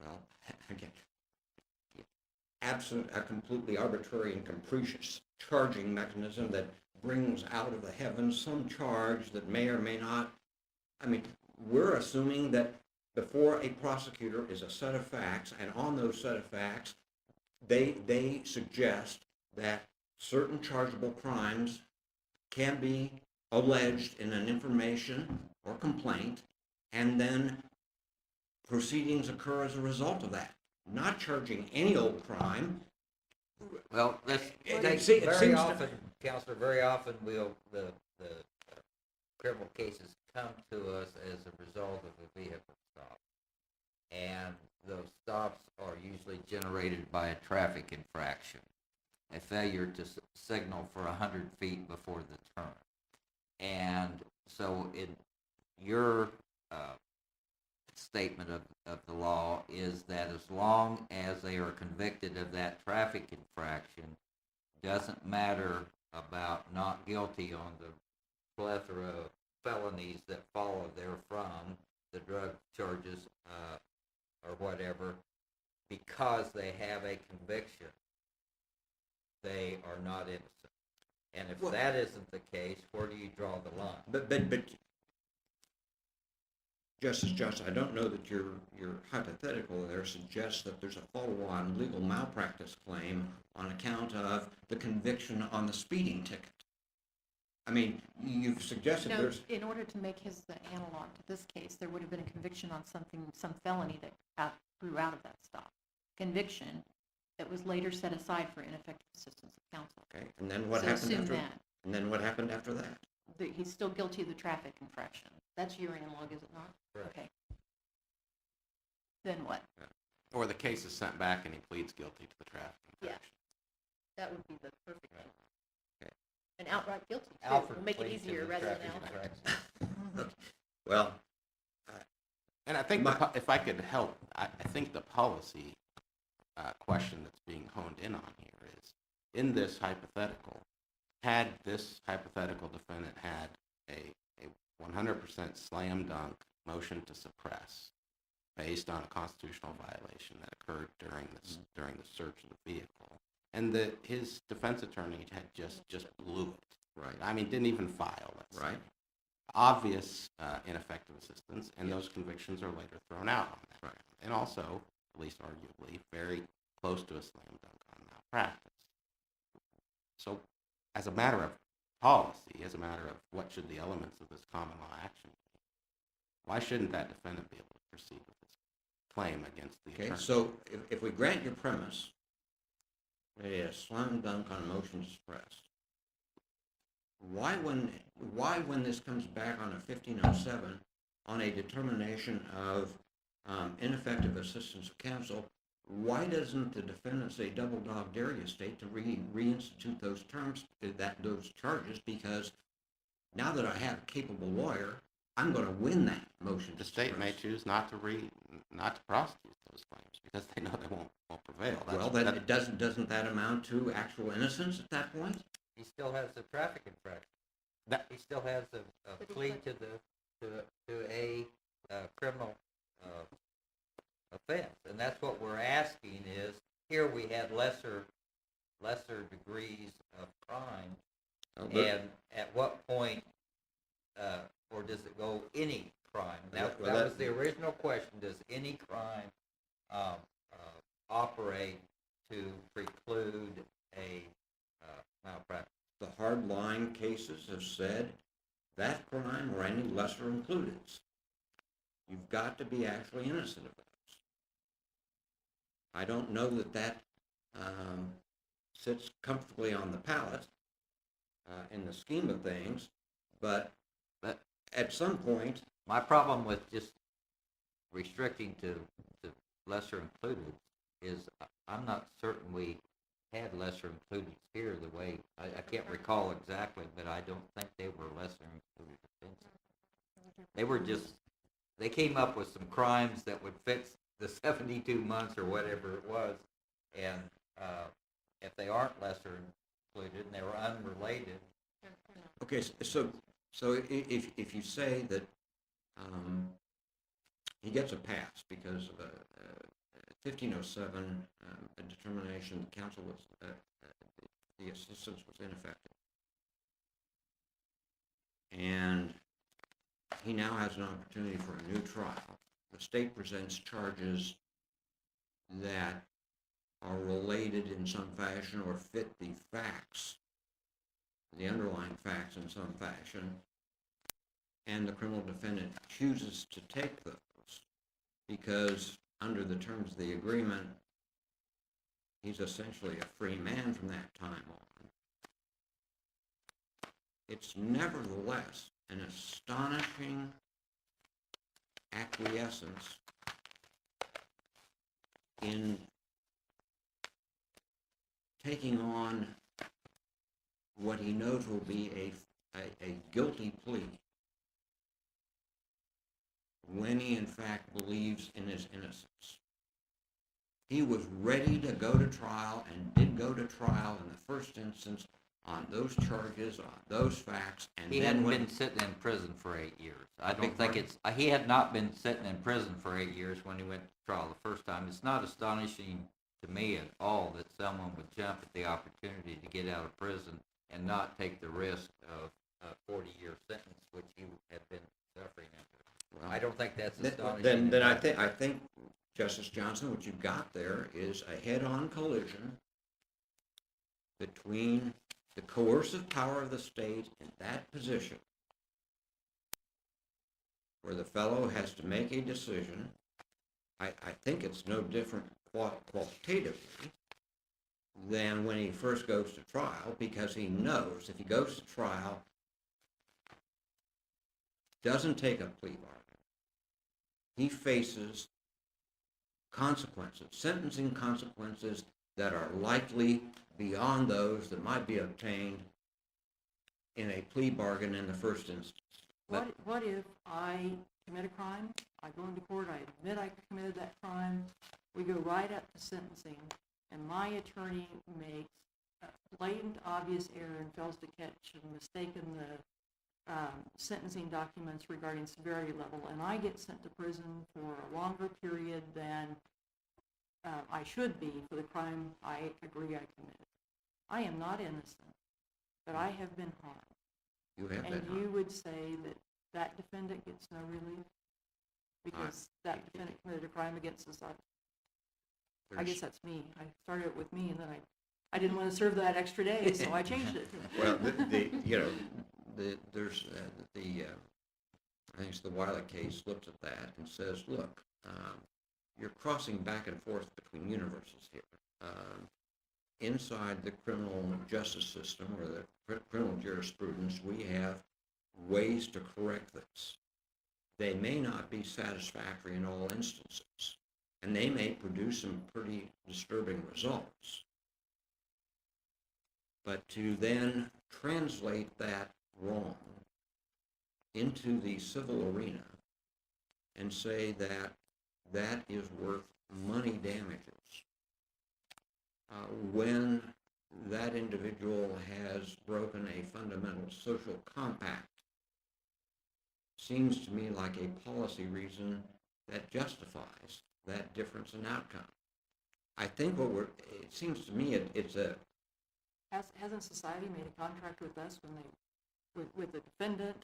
well, again, absent a completely arbitrary and capricious charging mechanism that brings out of the heavens some charge that may or may not, I mean, we're assuming that before a prosecutor is a set of facts, and on those set of facts, they suggest that certain chargeable crimes can be alleged in an information or complaint, and then proceedings occur as a result of that. Not charging any old crime. Well, this, It seems very to- often, Counselor, very often the criminal cases come to us as a result of a vehicle stop. And those stops are usually generated by a traffic infraction, a failure to signal for 100 feet before the turn. And so in your statement of the law is that as long as they are convicted of that traffic infraction, doesn't matter about not guilty on the plethora of felonies that follow therefrom, the drug charges or whatever, because they have a conviction, they are not innocent. And if Well- that isn't the case, where do you draw the line? But Justice Johnson, I don't know that your hypothetical there suggests that there's a follow-on legal malpractice claim on account of the conviction on the speeding ticket. I mean, you've suggested No, there's, in order to make his the analog to this case, there would have been a conviction on some felony that grew out of that stop. Conviction that was later set aside for ineffective assistance of counsel. okay, and then what So happened assume after? that. And then what happened after that? He's still guilty of the traffic infraction. That's your analog, is it not? Correct. Okay. Then what? Or the case is sent back and he pleads guilty to the traffic Yeah. infraction. That would be the perfect one. Okay. And outright guilty, too. Alfred We'll make it pleads to easier the rather than traffic outright. infraction. Well, And I think, My- if I could help, I think the policy question that's being honed in on here is, in this hypothetical, had this hypothetical defendant had a 100% slam dunk motion to suppress based on a constitutional violation that occurred during the search of the vehicle, and that his defense attorney had just blew it. right, I mean, didn't even file, let's say. right. Obvious ineffective assistance, and those convictions are later thrown out on that Right. ground. And also, at least arguably, very close to a slam dunk on malpractice. So, as a matter of policy, as a matter of what should the elements of this common law action be, why shouldn't that defendant be able to proceed with this claim against the Okay, attorney? so if we grant your premise, it is slam dunk on motion to suppress. Why when this comes back on a 1507 on a determination of ineffective assistance of counsel, why doesn't the defendant say double dog dare you state to reinstitute those those charges? Because now that I have a capable lawyer, I'm going to win that motion. The to state may suppress. choose not to prosecute those claims because they know they won't prevail. prevail. Well, then, doesn't that amount to actual innocence at that point? He still has a traffic infraction. That- He still has a plea to a criminal offense, and that's what we're asking is, here we had lesser degrees of crime, and at what point, or does it go any crime? That was the original question, does any crime operate to preclude a malpractice? The hard line cases have said that crime or any lesser included. You've got to be actually innocent of those. I don't know that sits comfortably on the palate in the scheme of things, but at some point, My problem with just restricting to lesser included is I'm not certain we had lesser included here the way, I can't recall exactly, but I don't think they were lesser included offenses. They were just, they came up with some crimes that would fit the 72 months or whatever it was, and if they aren't lesser included and they were unrelated, okay, so if you say that he gets a pass because of a 1507 a determination the counsel was the assistance was ineffective, and he now has an opportunity for a new trial. The state presents charges that are related in some fashion or fit the facts, the underlying facts in some fashion, and the criminal defendant chooses to take those because under the terms of the agreement, he's essentially a free man from that time on. It's nevertheless an astonishing acquiescence in taking on what he knows will be a guilty plea when he in fact believes in his innocence. He was ready to go to trial and did go to trial in the first instance on those charges, on those facts, and he then hadn't when been sitting in prison for 8 years. I beg don't think pardon? it's, he had not been sitting in prison for 8 years when he went to trial the first time. It's not astonishing to me at all that someone would jump at the opportunity to get out of prison and not take the risk of a 40-year sentence, which he had been suffering under. I don't think that's astonishing. then I think, Justice Johnson, what you've got there is a head-on collision between the coercive power of the state in that position, where the fellow has to make a decision. I think it's no different qualitatively than when he first goes to trial, because he knows if he goes to trial, doesn't take a plea bargain, he faces consequences, sentencing consequences that are likely beyond those that might be obtained in a plea bargain in the first instance. What if I commit a crime, I go into court, I admit I committed that crime, we go right up to sentencing, and my attorney makes a blatant, obvious error and fails to catch a mistake in the sentencing documents regarding severity level, and I get sent to prison for a longer period than I should be for the crime I agree I committed. I am not innocent, but I have been harmed. You have And that. you would say that that defendant gets no relief because that defendant committed a crime against society? I guess that's me. I started it with me, and then I didn't want to serve that extra day, so I changed it. Well, there's I think it's the Wiley case looks at that and says, look, you're crossing back and forth between universes here. Inside the criminal justice system or the criminal jurisprudence, we have ways to correct this. They may not be satisfactory in all instances, and they may produce some pretty disturbing results. But to then translate that wrong into the civil arena and say that that is worth money damages when that individual has broken a fundamental social compact. Seems to me like a policy reason that justifies that difference in outcome. I think it seems to me it's a, Hasn't society made a contract with us when they, with the defendant?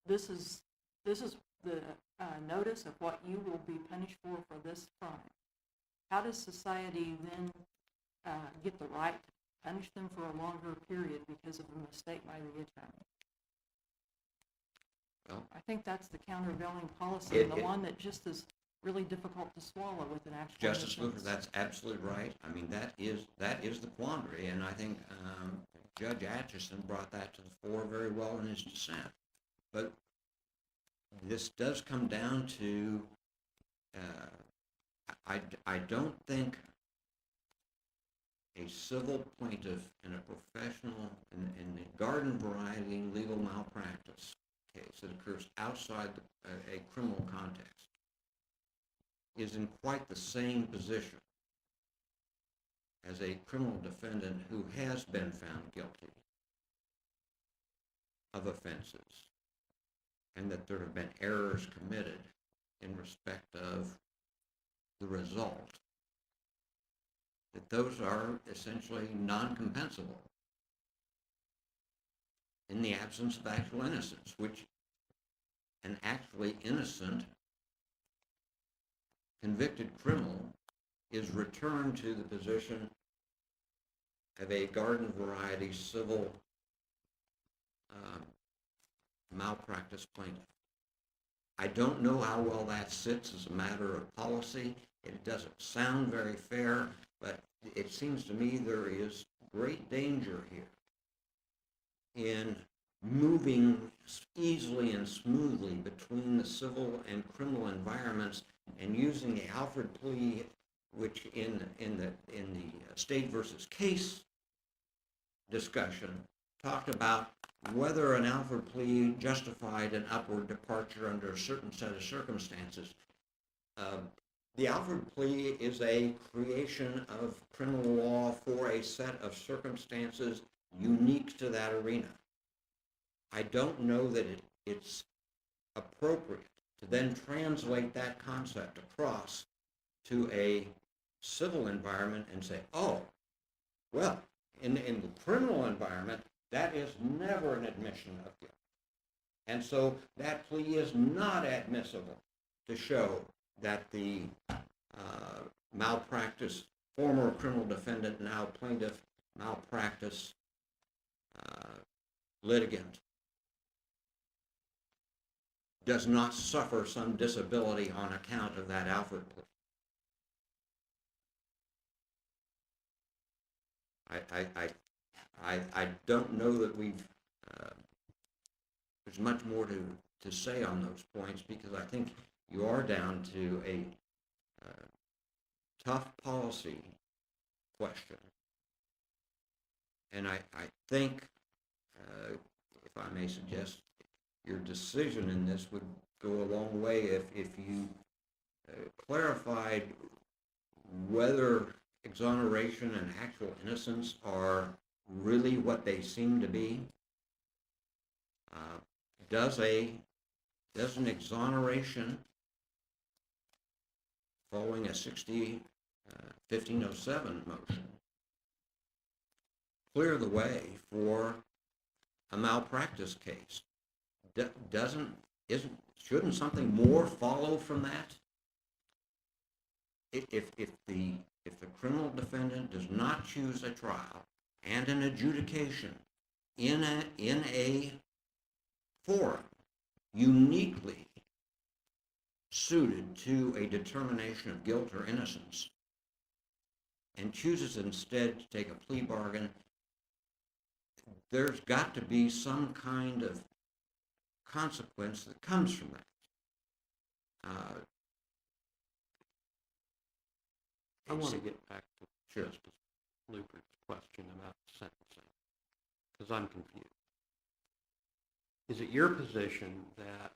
This is the notice of what you will be punished for this crime. How does society then get the right to punish them for a longer period because of a mistake by the attorney? well, I think that's the countervailing policy, and the It- one that just is really difficult to swallow with an actual Justice Luker, innocence. that's absolutely right. I mean, that is the quandary, and I think Judge Atchison brought that to the fore very well in his dissent. But this does come down to, I don't think a civil plaintiff in a professional, in the garden variety legal malpractice case that occurs outside a criminal context is in quite the same position as a criminal defendant who has been found guilty of offenses, and that there have been errors committed in respect of the result, that those are essentially non-compensable in the absence of actual innocence, which an actually innocent convicted criminal is returned to the position of a garden variety civil malpractice plaintiff. I don't know how well that sits as a matter of policy. It doesn't sound very fair, but it seems to me there is great danger here in moving easily and smoothly between the civil and criminal environments and using the Alford plea, which in the State versus Case discussion talked about whether an Alford plea justified an upward departure under a certain set of circumstances. The Alford plea is a creation of criminal law for a set of circumstances unique to that arena. I don't know that it's appropriate to then translate that concept across to a civil environment and say, oh, well, in the criminal environment, that is never an admission of guilt. And so that plea is not admissible to show that the malpractice, former criminal defendant, now plaintiff, malpractice litigant does not suffer some disability on account of that Alford plea. I don't know that there's much more to say on those points, because I think you are down to a tough policy question. And I think, if I may suggest, your decision in this would go a long way if you clarified whether exoneration and actual innocence are really what they seem to be. Does an exoneration following a 1507 motion clear the way for a malpractice case? Shouldn't something more follow from that? If the criminal defendant does not choose a trial and an adjudication in a forum uniquely suited to a determination of guilt or innocence, and chooses instead to take a plea bargain, there's got to be some kind of consequence that comes from that. I want to get back to Sure. Justice Luker's question about sentencing, because I'm confused. Is it your position that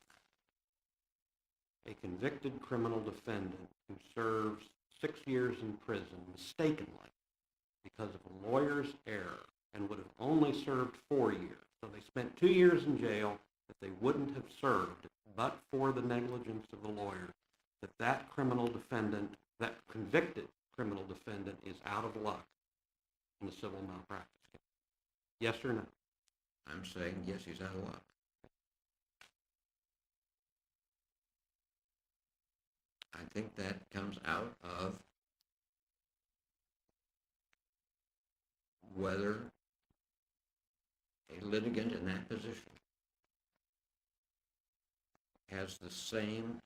a convicted criminal defendant who serves 6 years in prison mistakenly because of a lawyer's error and would have only served 4 years. So they spent 2 years in jail that they wouldn't have served but for the negligence of the lawyer, that criminal defendant, that convicted criminal defendant, is out of luck in the civil malpractice case. Yes or no? I'm saying, yes, he's out of luck. I think that comes out of whether a litigant in that position has the same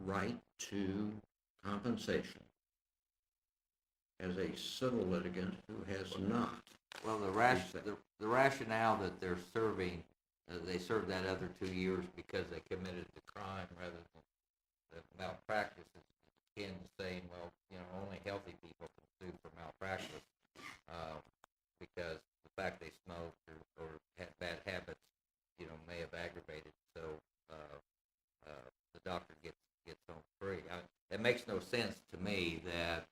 right to compensation as a civil litigant who has not. Well, the rationale that they're serving, they served that other 2 years because they committed the crime rather than the malpractice is akin to saying, well, only healthy people can sue for malpractice because the fact they smoked or had bad habits, may have aggravated. So the doctor gets home free. It makes no sense to me that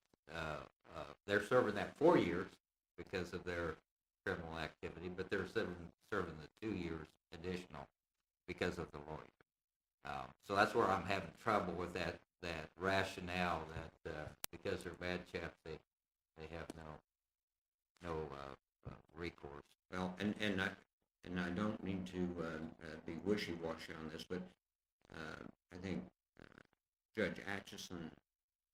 they're serving that 4 years because of their criminal activity, but they're serving the 2 years additional because of the lawyer. So that's where I'm having trouble with that rationale that because they're bad chaps, they have no recourse. Well, and I don't mean to be wishy-washy on this, but I think Judge Atchison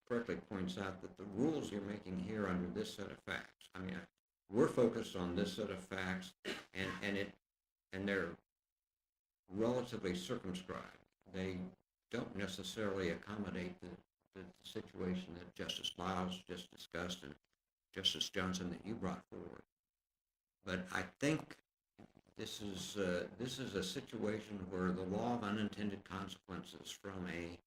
correctly points out that the rules you're making here under this set of facts, I mean, we're focused on this set of facts, and they're relatively circumscribed. They don't necessarily accommodate the situation that Justice Lyles just discussed and Justice Johnson that you brought forward. But I think this is a situation where the law of unintended consequences from a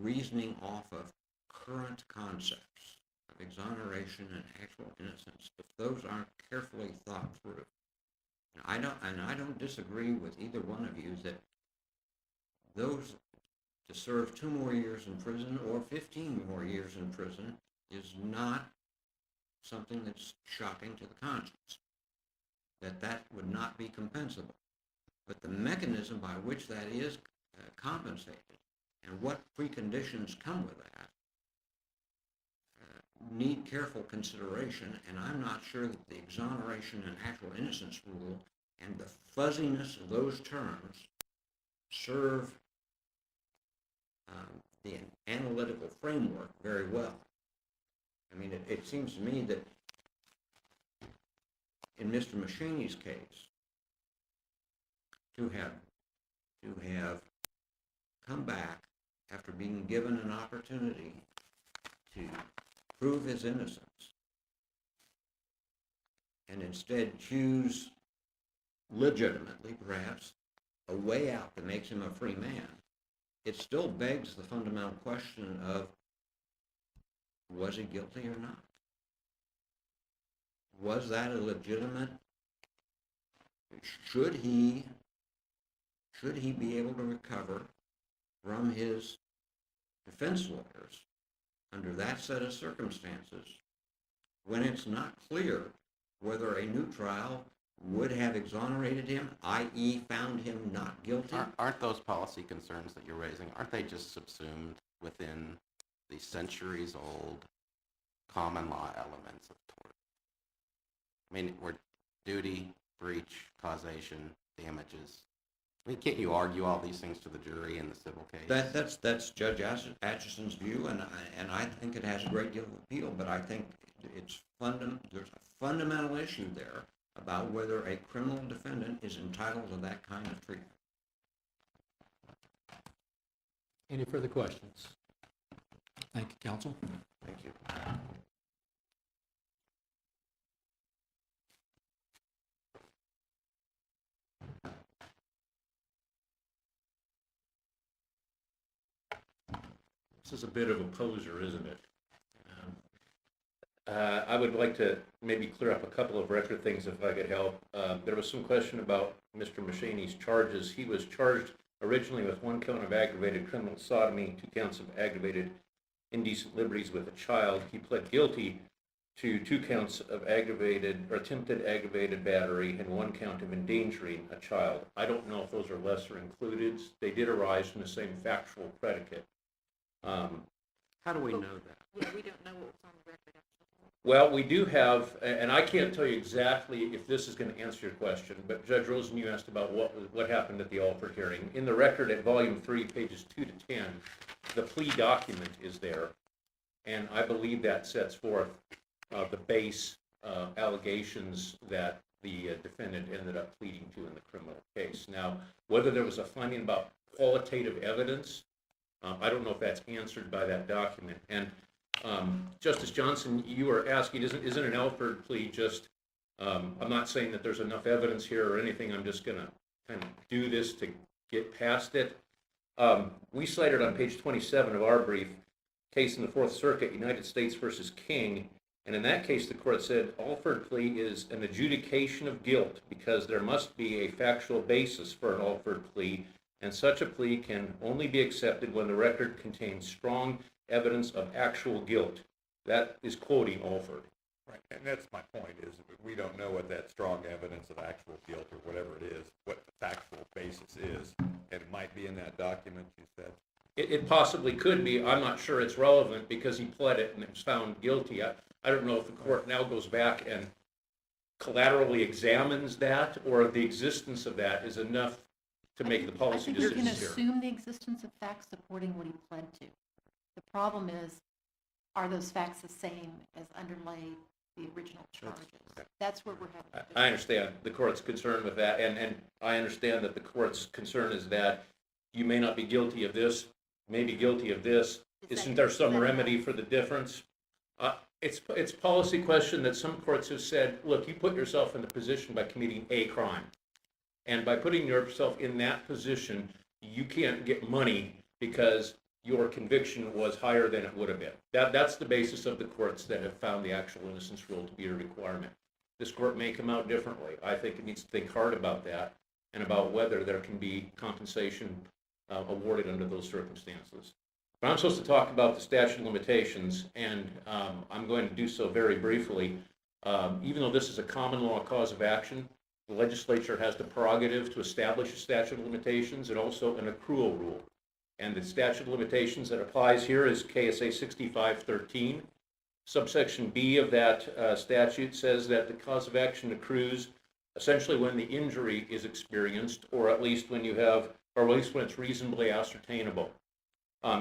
reasoning off of current concepts of exoneration and actual innocence, if those aren't carefully thought through, I don't disagree with either one of you that those to serve 2 more years in prison or 15 more years in prison is not something that's shocking to the conscience, that would not be compensable. But the mechanism by which that is compensated and what preconditions come with that need careful consideration, and I'm not sure that the exoneration and actual innocence rule and the fuzziness of those terms serve the analytical framework very well. I mean, it seems to me that in Mr. Mahaney's case, to have come back after being given an opportunity to prove his innocence and instead choose legitimately, perhaps, a way out that makes him a free man, it still begs the fundamental question of, was he guilty or not? Was that a legitimate? Should he be able to recover from his defense lawyers under that set of circumstances when it's not clear whether a new trial would have exonerated him, i.e. found him not guilty? Aren't those policy concerns that you're raising, aren't they just subsumed within the centuries-old common law elements of tort? I mean, where duty, breach, causation, damages. I mean, can't you argue all these things to the jury in the civil case? That's Judge Atchison's view, and I think it has a great deal of appeal. But I think there's a fundamental issue there about whether a criminal defendant is entitled to that kind of treatment. Any further questions? Thank you, counsel. Thank you. This is a bit of a poser, isn't it? I would like to maybe clear up a couple of record things if I could help. There was some question about Mr. Mahaney's charges. He was charged originally with 1 count of aggravated criminal sodomy, 2 counts of aggravated indecent liberties with a child. He pled guilty to 2 counts of aggravated or attempted aggravated battery and 1 count of endangering a child. I don't know if those are lesser included. They did arise from the same factual predicate. How do we know that? Yeah, we don't know what was on the record. Well, we do have, and I can't tell you exactly if this is going to answer your question, but Judge Rosen, you asked about what happened at the Alford hearing. In the record at Volume 3, pages 2 to 10, the plea document is there, and I believe that sets forth the base allegations that the defendant ended up pleading to in the criminal case. Now, whether there was a finding about qualitative evidence, I don't know if that's answered by that document. And Justice Johnson, you were asking, isn't an Alford plea just, I'm not saying that there's enough evidence here or anything, I'm just going to kind of do this to get past it. We cited on page 27 of our brief, case in the Fourth Circuit, United States versus King, and in that case the court said Alford plea is an adjudication of guilt because there must be a factual basis for an Alford plea, and such a plea can only be accepted when the record contains strong evidence of actual guilt. That is quoting Alford. Right, and that's my point, is we don't know what that strong evidence of actual guilt or whatever it is, what the factual basis is, and it might be in that document you said. It possibly could be. I'm not sure it's relevant because he pled it and it was found guilty. I don't know if the court now goes back and collaterally examines that, or the existence of that is enough to make the I policy think you're going to decisions here. assume the existence of facts supporting what he pled to. The problem is, are those facts the same as underlay the original charges? That's where we're having. I understand the court's concern with that, and I understand that the court's concern is that you may not be guilty of this, may be guilty of this. Isn't there some remedy for the difference? It's policy question that some courts have said, look, you put yourself in the position by committing a crime. And by putting yourself in that position, you can't get money because your conviction was higher than it would have been. That's the basis of the courts that have found the actual innocence rule to be a requirement. This court may come out differently. I think it needs to think hard about that and about whether there can be compensation awarded under those circumstances. But I'm supposed to talk about the statute of limitations, and I'm going to do so very briefly. Even though this is a common law cause of action, the legislature has the prerogative to establish a statute of limitations and also an accrual rule. And the statute of limitations that applies here is KSA 6513. Subsection B of that statute says that the cause of action accrues essentially when the injury is experienced, or at least when it's reasonably ascertainable.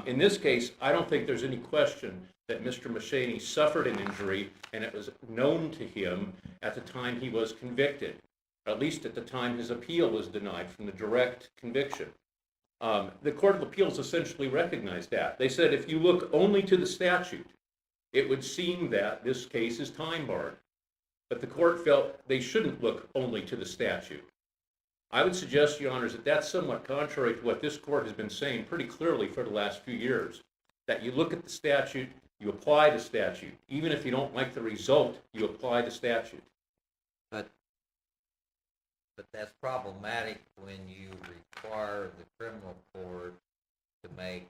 In this case, I don't think there's any question that Mr. Mashani suffered an injury, and it was known to him at the time he was convicted, or at least at the time his appeal was denied from the direct conviction. The Court of Appeals essentially recognized that. They said if you look only to the statute, it would seem that this case is time barred. But the court felt they shouldn't look only to the statute. I would suggest, Your Honors, that that's somewhat contrary to what this court has been saying pretty clearly for the last few years, that you look at the statute, you apply the statute. Even if you don't like the result, you apply the statute. But that's problematic when you require the criminal court to make,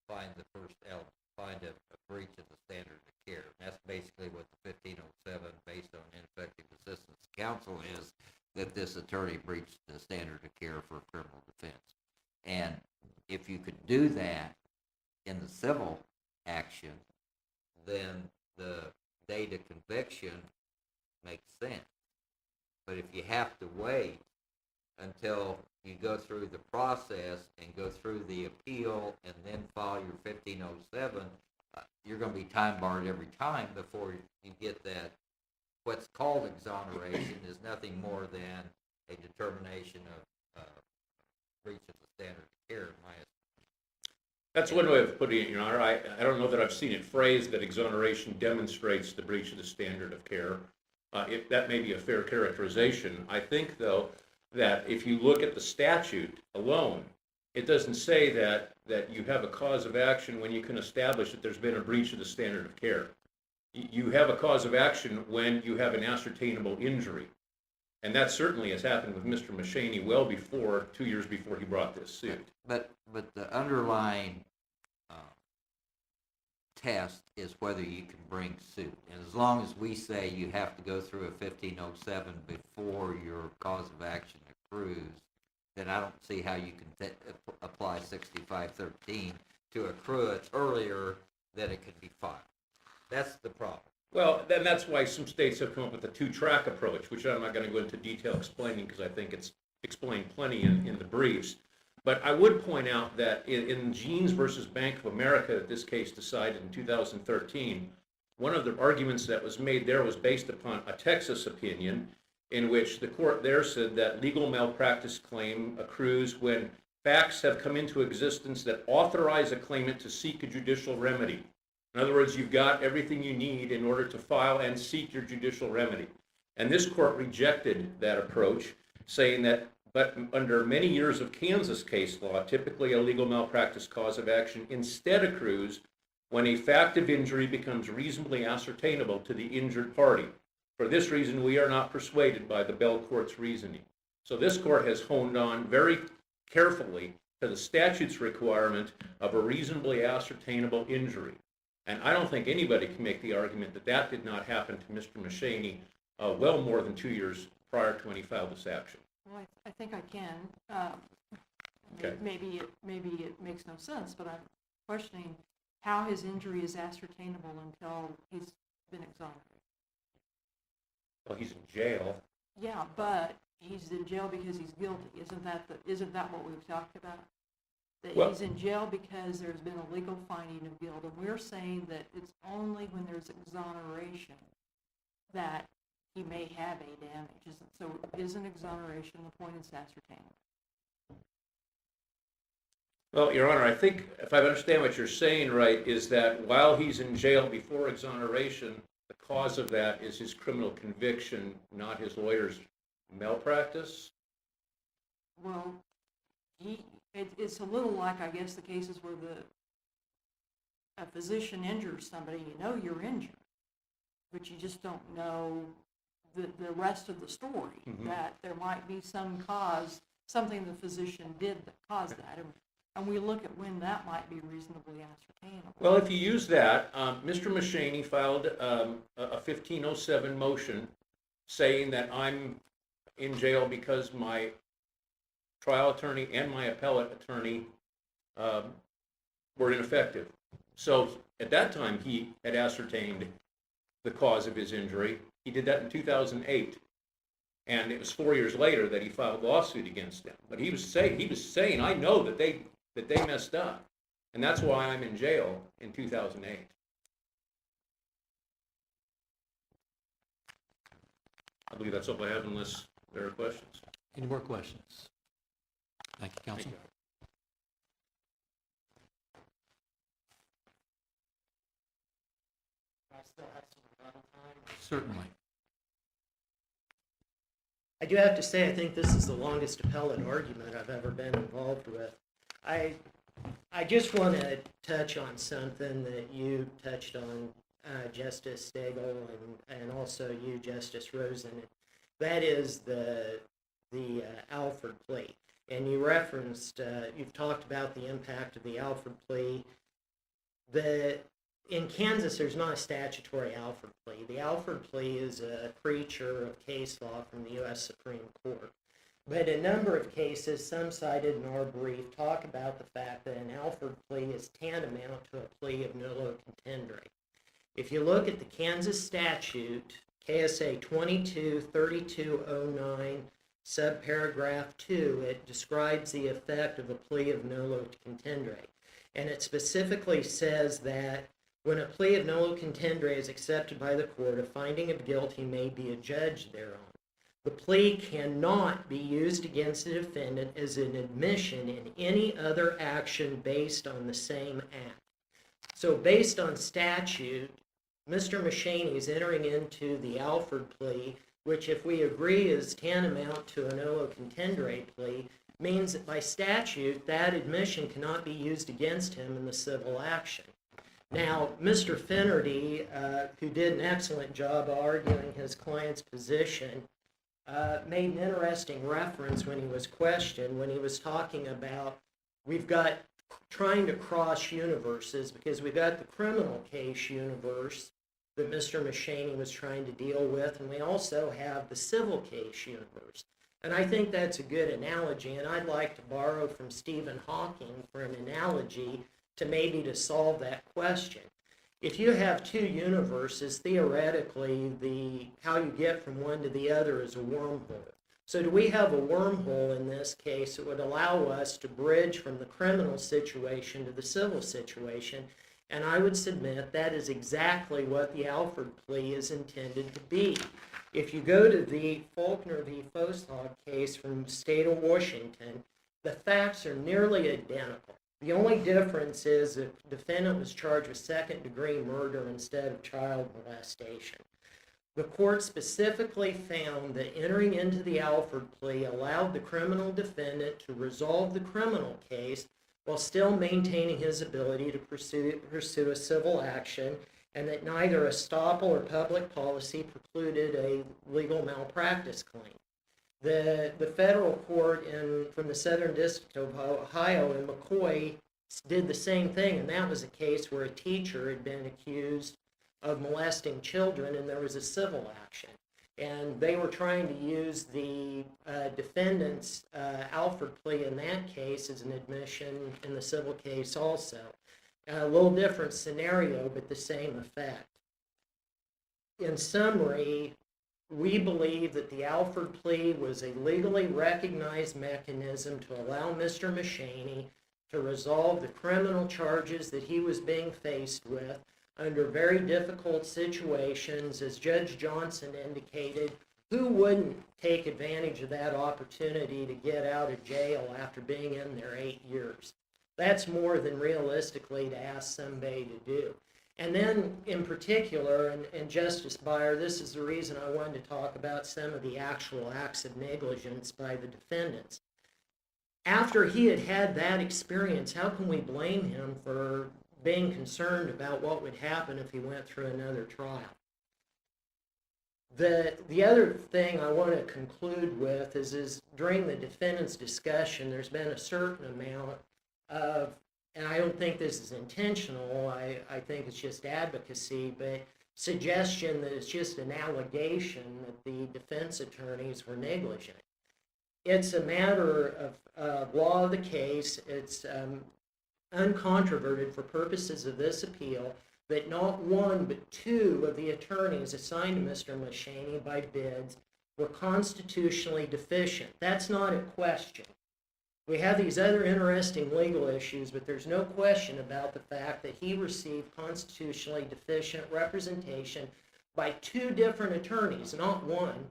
find a breach of the standard of care. And that's basically what the 1507, based on ineffective assistance of counsel, is, that this attorney breached the standard of care for criminal defense. And if you could do that in the civil action, then the date of conviction makes sense. But if you have to wait until you go through the process and go through the appeal and then file your 1507, you're going to be time barred every time before you get that. What's called exoneration is nothing more than a determination of breach of the standard of care, in my opinion. That's one way of putting it, Your Honor. I don't know that I've seen it phrased that exoneration demonstrates the breach of the standard of care. That may be a fair characterization. I think, though, that if you look at the statute alone, it doesn't say that you have a cause of action when you can establish that there's been a breach of the standard of care. You have a cause of action when you have an ascertainable injury. And that certainly has happened with Mr. Mashaney well before, 2 years before he brought this suit. But the underlying test is whether you can bring suit. And as long as we say you have to go through a 1507 before your cause of action accrues, then I don't see how you can apply 6513 to accrue it earlier than it could be filed. That's the problem. Well, then that's why some states have come up with a two-track approach, which I'm not going to go into detail explaining because I think it's explained plenty in the briefs. But I would point out that in Jeans versus Bank of America, that this case decided in 2013, one of the arguments that was made there was based upon a Texas opinion in which the court there said that legal malpractice claim accrues when facts have come into existence that authorize a claimant to seek a judicial remedy. In other words, you've got everything you need in order to file and seek your judicial remedy. And this court rejected that approach, saying that, but under many years of Kansas case law, typically a legal malpractice cause of action instead accrues when a fact of injury becomes reasonably ascertainable to the injured party. For this reason, we are not persuaded by the Bell Court's reasoning. So this court has honed on very carefully to the statute's requirement of a reasonably ascertainable injury. And I don't think anybody can make the argument that that did not happen to Mr. Mashaney well more than 2 years prior to when he filed this action. Well, I think I can. Okay. Maybe it makes no sense, but I'm questioning how his injury is ascertainable until he's been exonerated. Well, he's in jail. Yeah, but he's in jail because he's guilty. Isn't that what we've talked about? That Well- he's in jail because there's been a legal finding of guilt, and we're saying that it's only when there's exoneration that he may have a damage. So isn't exoneration the point it's ascertainable? Well, Your Honor, I think if I understand what you're saying right, is that while he's in jail before exoneration, the cause of that is his criminal conviction, not his lawyer's malpractice? Well, it's a little like, I guess, the cases where a physician injures somebody, you know you're injured, but you just don't know the rest of the story, that there might be some cause, something the physician did that caused that. And we look at when that might be reasonably ascertainable. Well, if you use that, Mr. Mashaney filed a 1507 motion saying that I'm in jail because my trial attorney and my appellate attorney were ineffective. So at that time, he had ascertained the cause of his injury. He did that in 2008. And it was 4 years later that he filed a lawsuit against them. But he was saying, I know that they messed up. And that's why I'm in jail in 2008. I believe that's all I have unless there are questions. Any more questions? Thank you, counsel. Certainly. I do have to say, I think this is the longest appellate argument I've ever been involved with. I just want to touch on something that you touched on, Justice Stagel, and also you, Justice Rosen. That is the Alford plea. And you referenced, you've talked about the impact of the Alford plea. In Kansas, there's not a statutory Alford plea. The Alford plea is a creature of case law from the U.S. Supreme Court. But a number of cases, some cited in our brief, talk about the fact that an Alford plea is tantamount to a plea of nullo contendere. If you look at the Kansas statute, KSA 223209, subparagraph 2, it describes the effect of a plea of nullo contendere. And it specifically says that when a plea of nullo contendere is accepted by the court, a finding of guilty may be adjudged thereon. The plea cannot be used against the defendant as an admission in any other action based on the same act. So based on statute, Mr. Mashaney is entering into the Alford plea, which if we agree is tantamount to a nullo contendere plea, means that by statute, that admission cannot be used against him in the civil action. Now, Mr. Finnerty, who did an excellent job arguing his client's position, made an interesting reference when he was questioned, when he was talking about we've got trying to cross universes because we've got the criminal case universe that Mr. Mahaney was trying to deal with, and we also have the civil case universe. And I think that's a good analogy, and I'd like to borrow from Stephen Hawking for an analogy to maybe to solve that question. If you have two universes, theoretically, how you get from one to the other is a wormhole. So do we have a wormhole in this case that would allow us to bridge from the criminal situation to the civil situation? And I would submit that is exactly what the Alford plea is intended to be. If you go to the Faulkner v. Fosshog case from the state of Washington, the facts are nearly identical. The only difference is the defendant was charged with second-degree murder instead of child molestation. The court specifically found that entering into the Alford plea allowed the criminal defendant to resolve the criminal case while still maintaining his ability to pursue a civil action, and that neither estoppel or public policy precluded a legal malpractice claim. The federal court from the Southern District of Ohio in McCoy did the same thing, and that was a case where a teacher had been accused of molesting children, and there was a civil action. And they were trying to use the defendant's Alford plea in that case as an admission in the civil case also. A little different scenario, but the same effect. In summary, we believe that the Alford plea was a legally recognized mechanism to allow Mr. Mahaney to resolve the criminal charges that he was being faced with under very difficult situations. As Judge Johnson indicated, who wouldn't take advantage of that opportunity to get out of jail after being in there 8 years? That's more than realistically to ask somebody to do. And then in particular, and Justice Breyer, this is the reason I wanted to talk about some of the actual acts of negligence by the defendants. After he had had that experience, how can we blame him for being concerned about what would happen if he went through another trial? The other thing I want to conclude with is during the defendant's discussion, there's been a certain amount of, and I don't think this is intentional, I think it's just advocacy, but suggestion that it's just an allegation that the defense attorneys were negligent. It's a matter of law of the case. It's uncontroverted for purposes of this appeal that not one but two of the attorneys assigned to Mr. Mahaney by bids were constitutionally deficient. That's not a question. We have these other interesting legal issues, but there's no question about the fact that he received constitutionally deficient representation by two different attorneys, not one.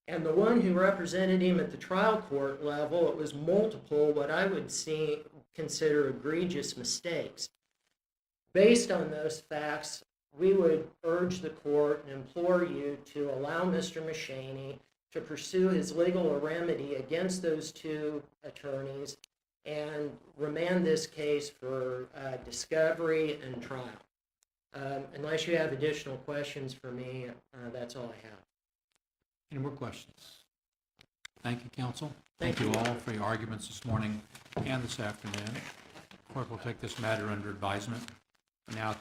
And the one who represented him at the trial court level, it was multiple, what I would consider egregious mistakes. Based on those facts, we would urge the court and implore you to allow Mr. Mahaney to pursue his legal remedy against those two attorneys and remand this case for discovery and trial. Unless you have additional questions for me, that's all I have. Any more questions? Thank you, counsel. Thank Thank you you. all for your arguments this morning and this afternoon. Court will take this matter under advisement. Now